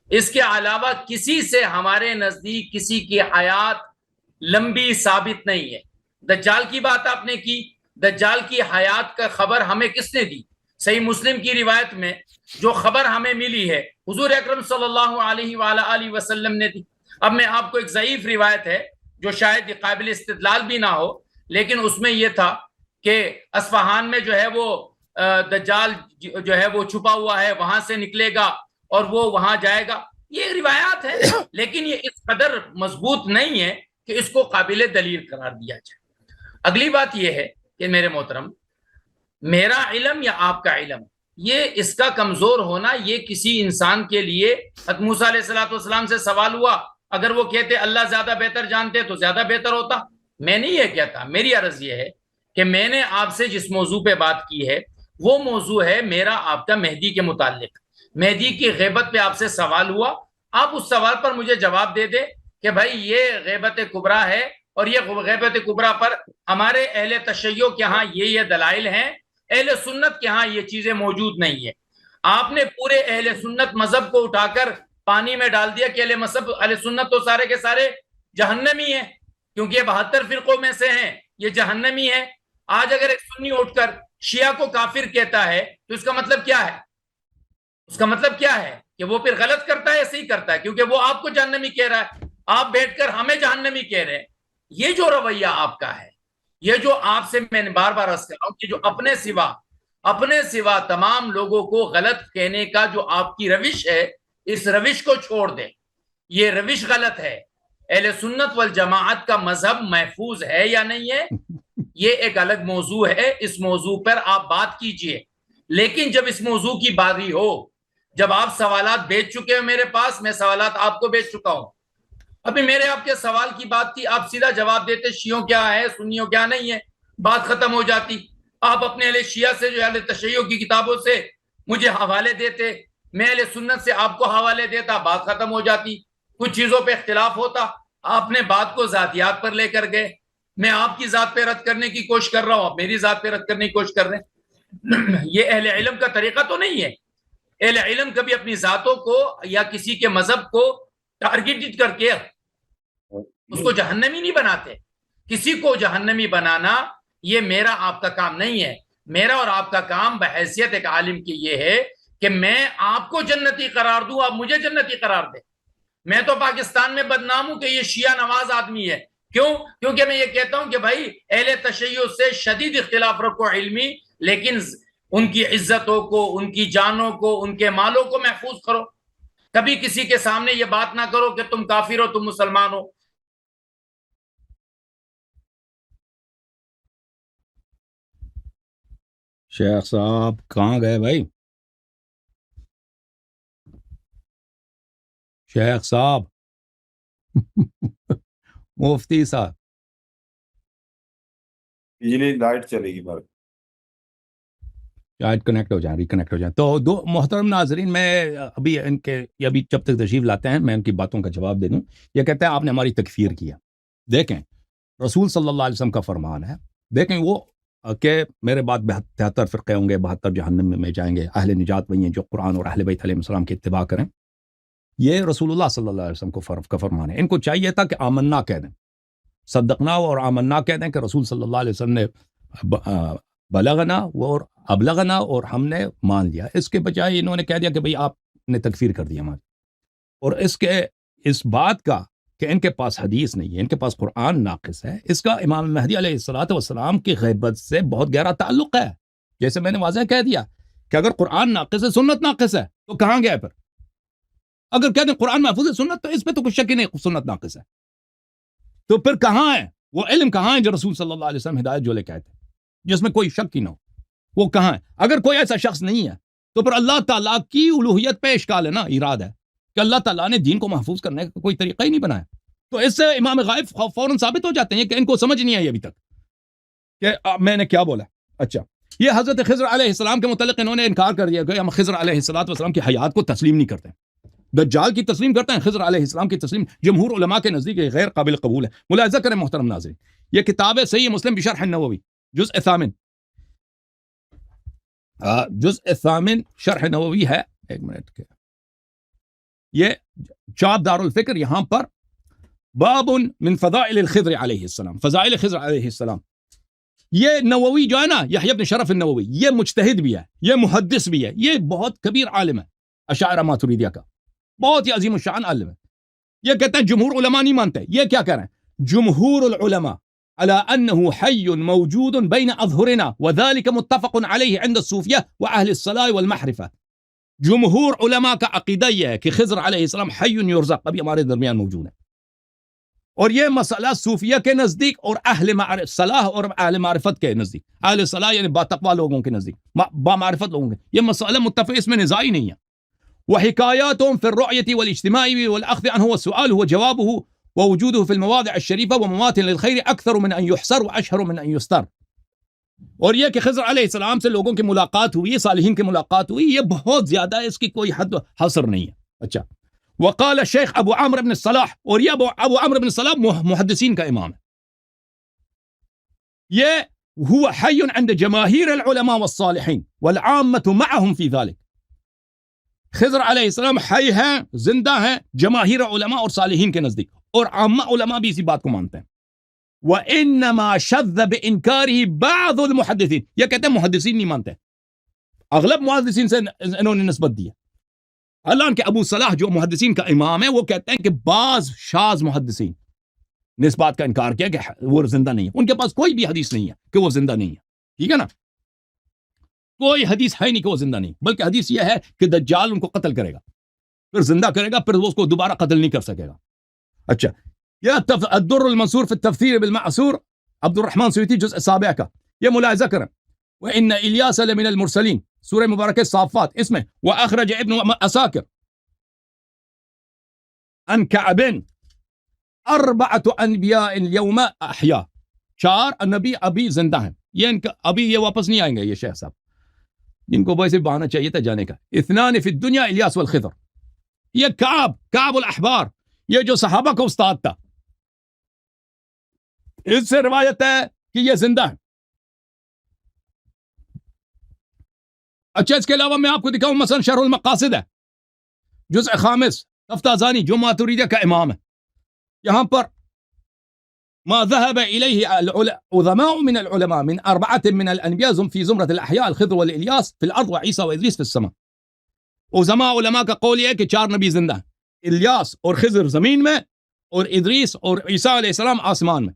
اس کے علاوہ کسی سے ہمارے نزدیک کسی کی حیات لمبی ثابت نہیں ہے۔ دجال کی بات آپ نے کی، دجال کی حیات کا خبر ہمیں کس نے دی؟ صحیح مسلم کی روایت میں جو خبر ہمیں ملی ہے حضور اکرم صلی اللہ علیہ وآلہ وسلم نے دی۔ اب میں آپ کو ایک ضعیف روایت ہے جو شاید قابل استدلال بھی نہ ہو، لیکن اس میں یہ تھا کہ اصفہان میں جو ہے وہ دجال جو ہے وہ چھپا ہوا ہے، وہاں سے نکلے گا اور وہ وہاں جائے گا۔ یہ روایات ہے، لیکن یہ اس قدر مضبوط نہیں ہے کہ اس کو قابل دلیل قرار دیا جائے۔ اگلی بات یہ ہے کہ میرے محترم، میرا علم یا آپ کا علم، یہ اس کا کمزور ہونا، یہ کسی انسان کے لیے، حضرت موسیٰ علیہ السلام سے سوال ہوا، اگر وہ کہتے اللہ زیادہ بہتر جانتے تو زیادہ بہتر ہوتا۔ میں نہیں یہ کہتا، میری عرض یہ ہے کہ میں نے آپ سے جس موضوع پہ بات کی ہے وہ موضوع ہے میرا آپ کا مہدی کے متعلق۔ مہدی کی غیبت پہ آپ سے سوال ہوا، آپ اس سوال پر مجھے جواب دے دیں کہ بھائی یہ غیبت کبریٰ ہے اور یہ غیبت کبریٰ پر ہمارے اہل تشیع کے ہاں یہ دلائل ہیں، اہل سنت کے ہاں یہ چیزیں موجود نہیں ہیں۔ آپ نے پورے اہل سنت مذہب کو اٹھا کر پانی میں ڈال دیا کہ اہل سنت تو سارے کے سارے جہنمی ہیں، کیونکہ یہ 72 فرقوں میں سے ہیں، یہ جہنمی ہیں۔ آج اگر ایک سنی اٹھ کر شیعہ کو کافر کہتا ہے تو اس کا مطلب کیا ہے؟ اس کا مطلب کیا ہے کہ وہ پھر غلط کرتا ہے یا صحیح کرتا ہے؟ کیونکہ وہ آپ کو جہنمی کہہ رہا ہے، آپ بیٹھ کر ہمیں جہنمی کہہ رہے ہیں۔ یہ جو رویہ آپ کا ہے، یہ جو آپ سے میں نے بار بار عرض کر رہا ہوں کہ جو اپنے سوا تمام لوگوں کو غلط کہنے کا جو آپ کی روش ہے، اس روش کو چھوڑ دیں، یہ روش غلط ہے۔ اہل سنت والجماعت کا مذہب محفوظ ہے یا نہیں ہے، یہ ایک الگ موضوع ہے، اس موضوع پر آپ بات کیجئے۔ لیکن جب اس موضوع کی باری ہو، جب آپ سوالات بھیج چکے ہیں میرے پاس، میں سوالات آپ کو بھیج چکا ہوں، ابھی میرے آپ کے سوال کی بات تھی، آپ سیدھا جواب دیتے شیعوں کیا ہے سنیوں کیا نہیں ہے، بات ختم ہو جاتی۔ آپ اپنے اہل شیعہ سے جو اہل تشیع کی کتابوں سے مجھے حوالے دیتے، میں اہل سنت سے آپ کو حوالے دیتا، بات ختم ہو جاتی۔ کچھ چیزوں پہ اختلاف ہوتا، آپ نے بات کو ذاتیات پر لے کر گئے، میں آپ کی ذات پہ رد کرنے کی کوشش کر رہا ہوں، آپ میری ذات پہ رد کرنے کی کوشش کر رہے ہیں۔ یہ اہل علم کا طریقہ تو نہیں ہے۔ اہل علم کبھی اپنی ذاتوں کو یا کسی کے مذہب کو ٹارگیٹ کر کے اس کو جہنمی نہیں بناتے۔ کسی کو جہنمی بنانا یہ میرا آپ کا کام نہیں ہے۔ میرا اور آپ کا کام بحیثیت ایک عالم کی یہ ہے کہ میں آپ کو جنتی قرار دوں، آپ مجھے جنتی قرار دیں۔ میں تو پاکستان میں بدنام ہوں کہ یہ شیعہ نواز آدمی ہے۔ کیوں؟ کیونکہ میں یہ کہتا ہوں کہ بھائی اہل تشیع سے شدید اختلاف رکھو علمی، لیکن ان کی عزتوں کو، ان کی جانوں کو، ان کے مالوں کو محفوظ کرو۔ کبھی کسی کے سامنے یہ بات نہ کرو کہ تم کافر ہو، تم مسلمان ہو۔ شیخ صاحب کہاں گئے بھائی؟ شیخ صاحب مفتی صاحب، بجلی لائٹ چلے گی بار شاید کنیکٹ ہو جائیں، ریکنیکٹ ہو جائیں۔ تو دو محترم ناظرین، میں ابھی ابھی جب تک تشریف لاتے ہیں میں ان کی باتوں کا جواب دے دوں۔ یہ کہتے ہیں آپ نے ہماری تکفیر کیا۔ دیکھیں رسول صلی اللہ علیہ وسلم کا فرمان ہے، دیکھیں وہ کہ میرے بعد 73 فرقے ہوں گے، 72 جہنم میں جائیں گے، اہل نجات وہی ہیں جو قرآن اور اہل بیت علیہ السلام کی اتباع کریں۔ یہ رسول اللہ صلی اللہ علیہ وسلم کا فرمان ہے۔ ان کو چاہیے تھا کہ آمنا کہہ دیں، صدقنا اور آمنا کہہ دیں کہ رسول صلی اللہ علیہ وسلم نے بلغنا اور ابلغنا اور ہم نے مان لیا۔ اس کے بجائے انہوں نے کہہ دیا کہ بھئی آپ نے تکفیر کر دیا ہماری، اور اس بات کا کہ ان کے پاس حدیث نہیں ہے، ان کے پاس قرآن ناقص ہے، اس کا امام مہدی علیہ السلام کی غیبت سے بہت گہرا تعلق ہے۔ جیسے میں نے واضح کہہ دیا کہ اگر قرآن ناقص ہے، سنت ناقص ہے، تو کہاں گیا پھر؟ اگر کہتے ہیں قرآن محفوظ ہے، سنت، تو اس پہ تو کچھ شک ہی نہیں، سنت ناقص ہے، تو پھر کہاں ہے وہ علم؟ کہاں ہے جو رسول صلی اللہ علیہ وسلم ہدایت جو لے کے آئے تھے، جس میں کوئی شک ہی نہ ہو؟ وہ کہاں ہے؟ اگر کوئی ایسا شخص نہیں ہے تو پھر اللہ تعالیٰ کی الوہیت پہ اشکال ہے نا، ایراد ہے کہ اللہ تعالیٰ نے دین کو محفوظ کرنے کا کوئی طریقہ ہی نہیں بنایا۔ تو اس سے امام غائب فوراً ثابت ہو جاتے ہیں کہ ان کو سمجھ نہیں آئی ابھی تک کہ میں نے کیا بولا۔ اچھا، یہ حضرت خضر علیہ السلام کے متعلق انہوں نے انکار کر دیا کہ ہم خضر علیہ السلام کی حیات کو تسلیم نہیں کرتے، دجال کی تسلیم کرتے ہیں، خضر علیہ السلام کی تسلیم جمہور علماء کے نزدیک غیر قابل قبول ہے۔ ملاحظہ کریں محترم ناظرین، یہ کتاب ہے صحیح مسلم بشرح النووی، جزء الثامن شرح نووی ہے، ایک منٹ کے، یہ چاپ دار الفکر، یہاں پر باب من فضائل الخضر علیہ السلام، فضائل خضر علیہ السلام۔ یہ نووی جو ہے نا، یحییٰ بن شرف النووی، یہ مجتہد بھی ہے، یہ محدث بھی ہے، یہ بہت کبیر عالم ہے اشاعرہ ماتریدیہ کا، بہت ہی عظیم الشان عالم ہے۔ یہ کہتے ہیں جمہور علماء نہیں مانتے، یہ کیا کہہ رہے ہیں؟ جمہور العلماء على انه حي موجود بين اظهرنا وذلك متفق عليه عند الصوفیہ واهل الصلاح والمحرفہ۔ جمہور علماء کا عقیدہ یہ ہے کہ خضر علیہ السلام حی یرزق، ابھی ہمارے درمیان موجود ہے، اور یہ مسئلہ صوفیہ کے نزدیک اور اہل صلاح اور اہل معرفت کے نزدیک، اہل صلاح یعنی باتقویٰ لوگوں کے نزدیک، با معرفت لوگوں کے، یہ مسئلہ متفق، اس میں نزاع ہی نہیں ہے۔ وحکایاتهم في الرؤية والاجتماع والأخذ عنه والسؤال وجوابه ووجوده في المواضع الشريفة ومماثل للخير أكثر من أن يحصر وأشهر من أن يستر۔ اور یہ کہ خضر علیہ السلام سے لوگوں کی ملاقات ہوئی، صالحین کی ملاقات ہوئی، یہ بہت زیادہ ہے، اس کی کوئی حد حصر نہیں ہے۔ اچھا، وقال الشیخ ابو عمرو بن الصلاح، اور یہ ابو عمرو بن الصلاح محدثین کا امام ہے، یہ هو حي عند جماهير العلماء والصالحين والعامة معهم في ذلك۔ خضر علیہ السلام حی ہیں، زندہ ہیں، جماہیر علماء اور صالحین کے نزدیک، اور عامہ علماء بھی اسی بات کو مانتے ہیں۔ وَإِنَّمَا شَذَّ بِإِنْكَارِهِ بَعْضُ الْمُحَدِّثِينَ، یہ کہتے ہیں محدثین نہیں مانتے، اغلب محدثین سے انہوں نے نسبت دی ہے، حالانکہ ابو صلاح جو محدثین کا امام ہے وہ کہتے ہیں کہ بعض شاذ محدثین نے اس بات کا انکار کیا کہ وہ زندہ نہیں ہے، ان کے پاس کوئی بھی حدیث نہیں ہے کہ وہ زندہ نہیں ہے، ٹھیک ہے نا، کوئی حدیث ہے نہیں کہ وہ زندہ نہیں، بلکہ حدیث یہ ہے کہ دجال ان کو قتل کرے گا، پھر زندہ کرے گا، پھر وہ اس کو دوبارہ قتل نہیں کر سکے گا۔ اچھا، یہ الدر المنصور فی التفسیر بالمعصور، عبد الرحمن سیوطی جزء 7 کا، یہ ملاحظہ کریں۔ وَإِنَّ إِلْيَاسَ لَمِنَ الْمُرْسَلِينَ، سورہ مبارکہ صافات، اس میں وَأَخْرَجَ ابن أساكر عن كعب 4 أنبياء اليوم أحياء، 4 نبی ابھی زندہ ہیں، یہ ان کا ابھی یہ واپس نہیں آئیں گے، یہ شیخ صاحب جن کو ویسے بہانا چاہیے تھا جانے کا۔ 2 فی الدنیا الیاس والخضر، یہ کعب الاحبار، یہ جو صحابہ کا استاد تھا، اس سے روایت ہے کہ یہ زندہ ہے۔ اچھا، اس کے علاوہ میں آپ کو دکھاؤں، مثلا شرح المقاصد ہے، جزء 5، تفتازانی جو ماتریدیہ کا امام ہے، یہاں پر ما ذهب إليه العلماء من العلماء من 4 من الأنبياء في زمرة الأحياء الخضر والإلياس في الأرض وعيسى وإدريس في السماء۔ علماء کا قول یہ ہے کہ 4 نبی زندہ ہیں، الیاس اور خضر زمین میں، اور ادریس اور عیسیٰ علیہ السلام آسمان میں۔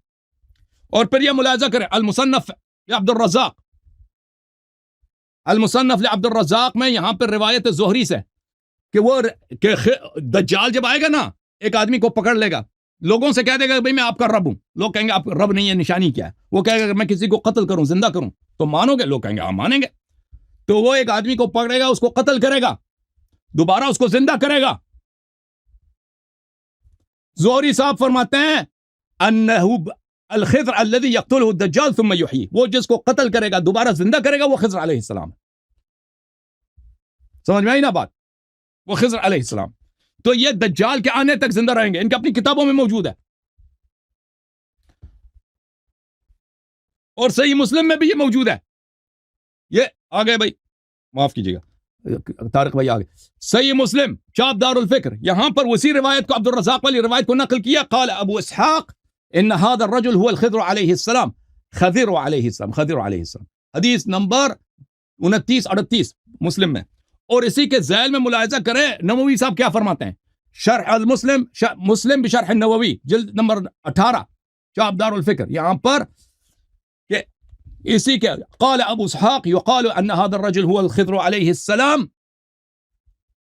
اور پھر یہ ملاحظہ کریں، المصنف لعبد الرزاق، المصنف لعبد الرزاق میں یہاں پر روایت زہری سے کہ وہ کہ دجال جب آئے گا نا، ایک آدمی کو پکڑ لے گا، لوگوں سے کہہ دے گا بھئی میں آپ کا رب ہوں، لوگ کہیں گے آپ رب نہیں ہے، نشانی کیا ہے؟ وہ کہے گا کہ میں کسی کو قتل کروں، زندہ کروں، تو مانو گے؟ لوگ کہیں گے ہاں مانیں گے۔ تو وہ ایک آدمی کو پکڑے گا، اس کو قتل کرے گا، دوبارہ اس کو زندہ کرے گا۔ زہری صاحب فرماتے ہیں انہو الخضر الذی یقتلہ الدجال ثم یحیی، وہ جس کو قتل کرے گا دوبارہ زندہ کرے گا، وہ خضر علیہ السلام ہے۔ سمجھ میں آئی نا بات؟ وہ خضر علیہ السلام، تو یہ دجال کے آنے تک زندہ رہیں گے، ان کی اپنی کتابوں میں موجود ہے، اور صحیح مسلم میں بھی یہ موجود ہے۔ یہ آگے بھائی معاف کیجیے گا طارق بھائی، آگے صحیح مسلم چاپ دار الفکر، یہاں پر اسی روایت کو عبد الرزاق والی روایت کو نقل کیا، قال ابو اسحاق ان هذا الرجل هو الخضر علیہ السلام، خضر علیہ السلام، خضر علیہ السلام، حدیث نمبر 29-38 مسلم میں۔ اور اسی کے ذیل میں ملاحظہ کریں نووی صاحب کیا فرماتے ہیں، شرح المسلم، مسلم بشرح النووی جلد نمبر 18 چاپ دار الفکر، یہاں پر کہ اسی کے قال ابو اسحاق يقال ان هذا الرجل هو الخضر علیہ السلام،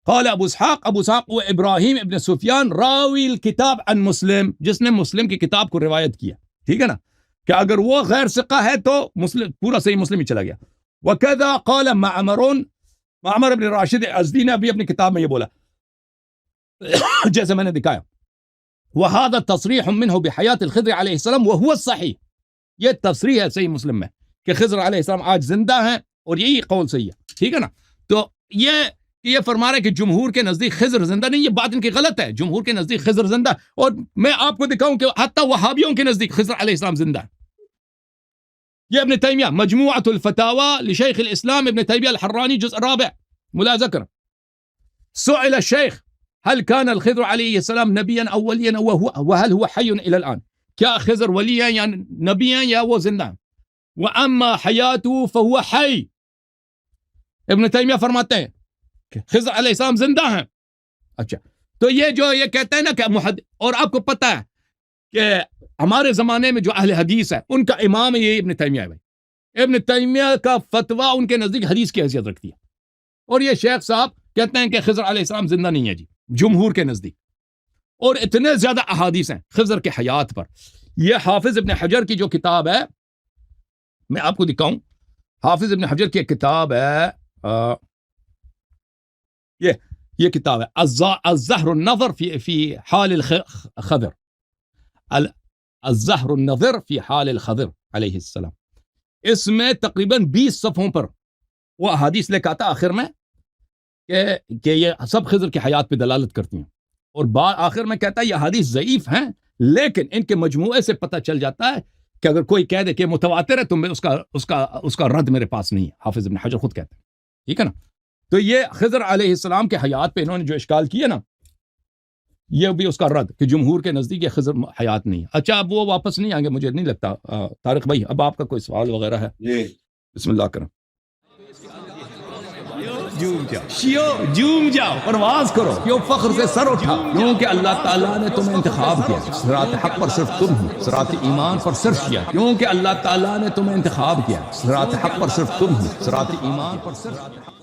قال ابو اسحاق و ابراہیم ابن سفیان راوی الکتاب عن مسلم، جس نے مسلم کی کتاب کو روایت کیا، ٹھیک ہے نا، کہ اگر وہ غیر ثقہ ہے تو مسلم پورا صحیح مسلم ہی چلا گیا۔ وکذا قال معمر بن راشد ازدی نے بھی اپنی کتاب میں یہ بولا جیسے میں نے دکھایا، وهذا تصریح منه بحیات الخضر علیہ السلام وهو الصحیح، یہ تصریح ہے صحیح مسلم میں کہ خضر علیہ السلام آج زندہ ہیں اور یہی قول صحیح ہے, ٹھیک ہے نا. تو یہ فرما رہا ہے کہ جمہور کے نزدیک خضر زندہ نہیں, یہ بات ان کی غلط ہے. جمہور کے نزدیک خضر زندہ, اور میں آپ کو دکھاؤں کہ حتی وہابیوں کے نزدیک خضر علیہ السلام زندہ ہے. یہ ابن تیمیہ مجموعۃ الفتاوی لشیخ الاسلام ابن تیمیہ الحرانی جزء رابع ملاحظہ کریں. سئل الشیخ هل كان الخضر علیہ السلام نبیا او ولیا وهل هو حی الى الان, کیا خضر ولی ہیں یا نبی ہیں یا وہ زندہ ہیں. واما حیاته فهو حی. ابن تیمیہ فرماتے ہیں کہ خضر علیہ السلام زندہ ہیں. اچھا, تو یہ کہتے ہیں نا کہ اور آپ کو پتہ ہے کہ ہمارے زمانے میں جو اہل حدیث ہے ان کا امام یہ ابن تیمیہ ہے. بھائی ابن تیمیہ کا فتویٰ ان کے نزدیک حدیث کی حیثیت رکھتی ہے, اور یہ شیخ صاحب کہتے ہیں کہ خضر علیہ السلام زندہ نہیں ہے جی جمہور کے نزدیک. اور اتنے زیادہ احادیث ہیں خضر کے حیات پر. یہ حافظ ابن حجر کی جو کتاب ہے میں آپ کو دکھاؤں, حافظ ابن حجر کی ایک کتاب ہے, یہ کتاب ہے الزہر النظر فی حال الخضر, الزہر النظر فی حال الخضر علیہ السلام. اس میں تقریباً 20 صفحوں پر وہ احادیث لے کے آتا آخر میں کہ یہ سب خضر کی حیات پہ دلالت کرتی ہیں, اور آخر میں کہتا ہے یہ احادیث ضعیف ہیں لیکن ان کے مجموعے سے پتہ چل جاتا ہے کہ اگر کوئی کہہ دے کہ متواتر ہے تو میں اس کا رد میرے پاس نہیں ہے. حافظ ابن حجر خود کہتے ہیں, ٹھیک ہے نا. تو یہ خضر علیہ السلام کے حیات پہ انہوں نے جو اشکال کیا نا, یہ بھی اس کا رد کہ جمہور کے نزدیک یہ خضر حیات نہیں ہے. اچھا, اب وہ واپس نہیں آئیں گے مجھے نہیں لگتا. طارق بھائی اب آپ کا کوئی سوال وغیرہ ہے؟ جی بسم اللہ کریں. جوم جاؤ پرواز کرو, کیوں فخر سے سر اٹھا, کیونکہ اللہ تعالیٰ نے تمہیں انتخاب کیا. صراط حق پر صرف تم ہو, صراط ایمان پر صرف کیا, کیونکہ اللہ تعالیٰ نے تمہیں انتخاب کیا. صراط حق پر صرف تم ہو, صراط ایمان پر صرف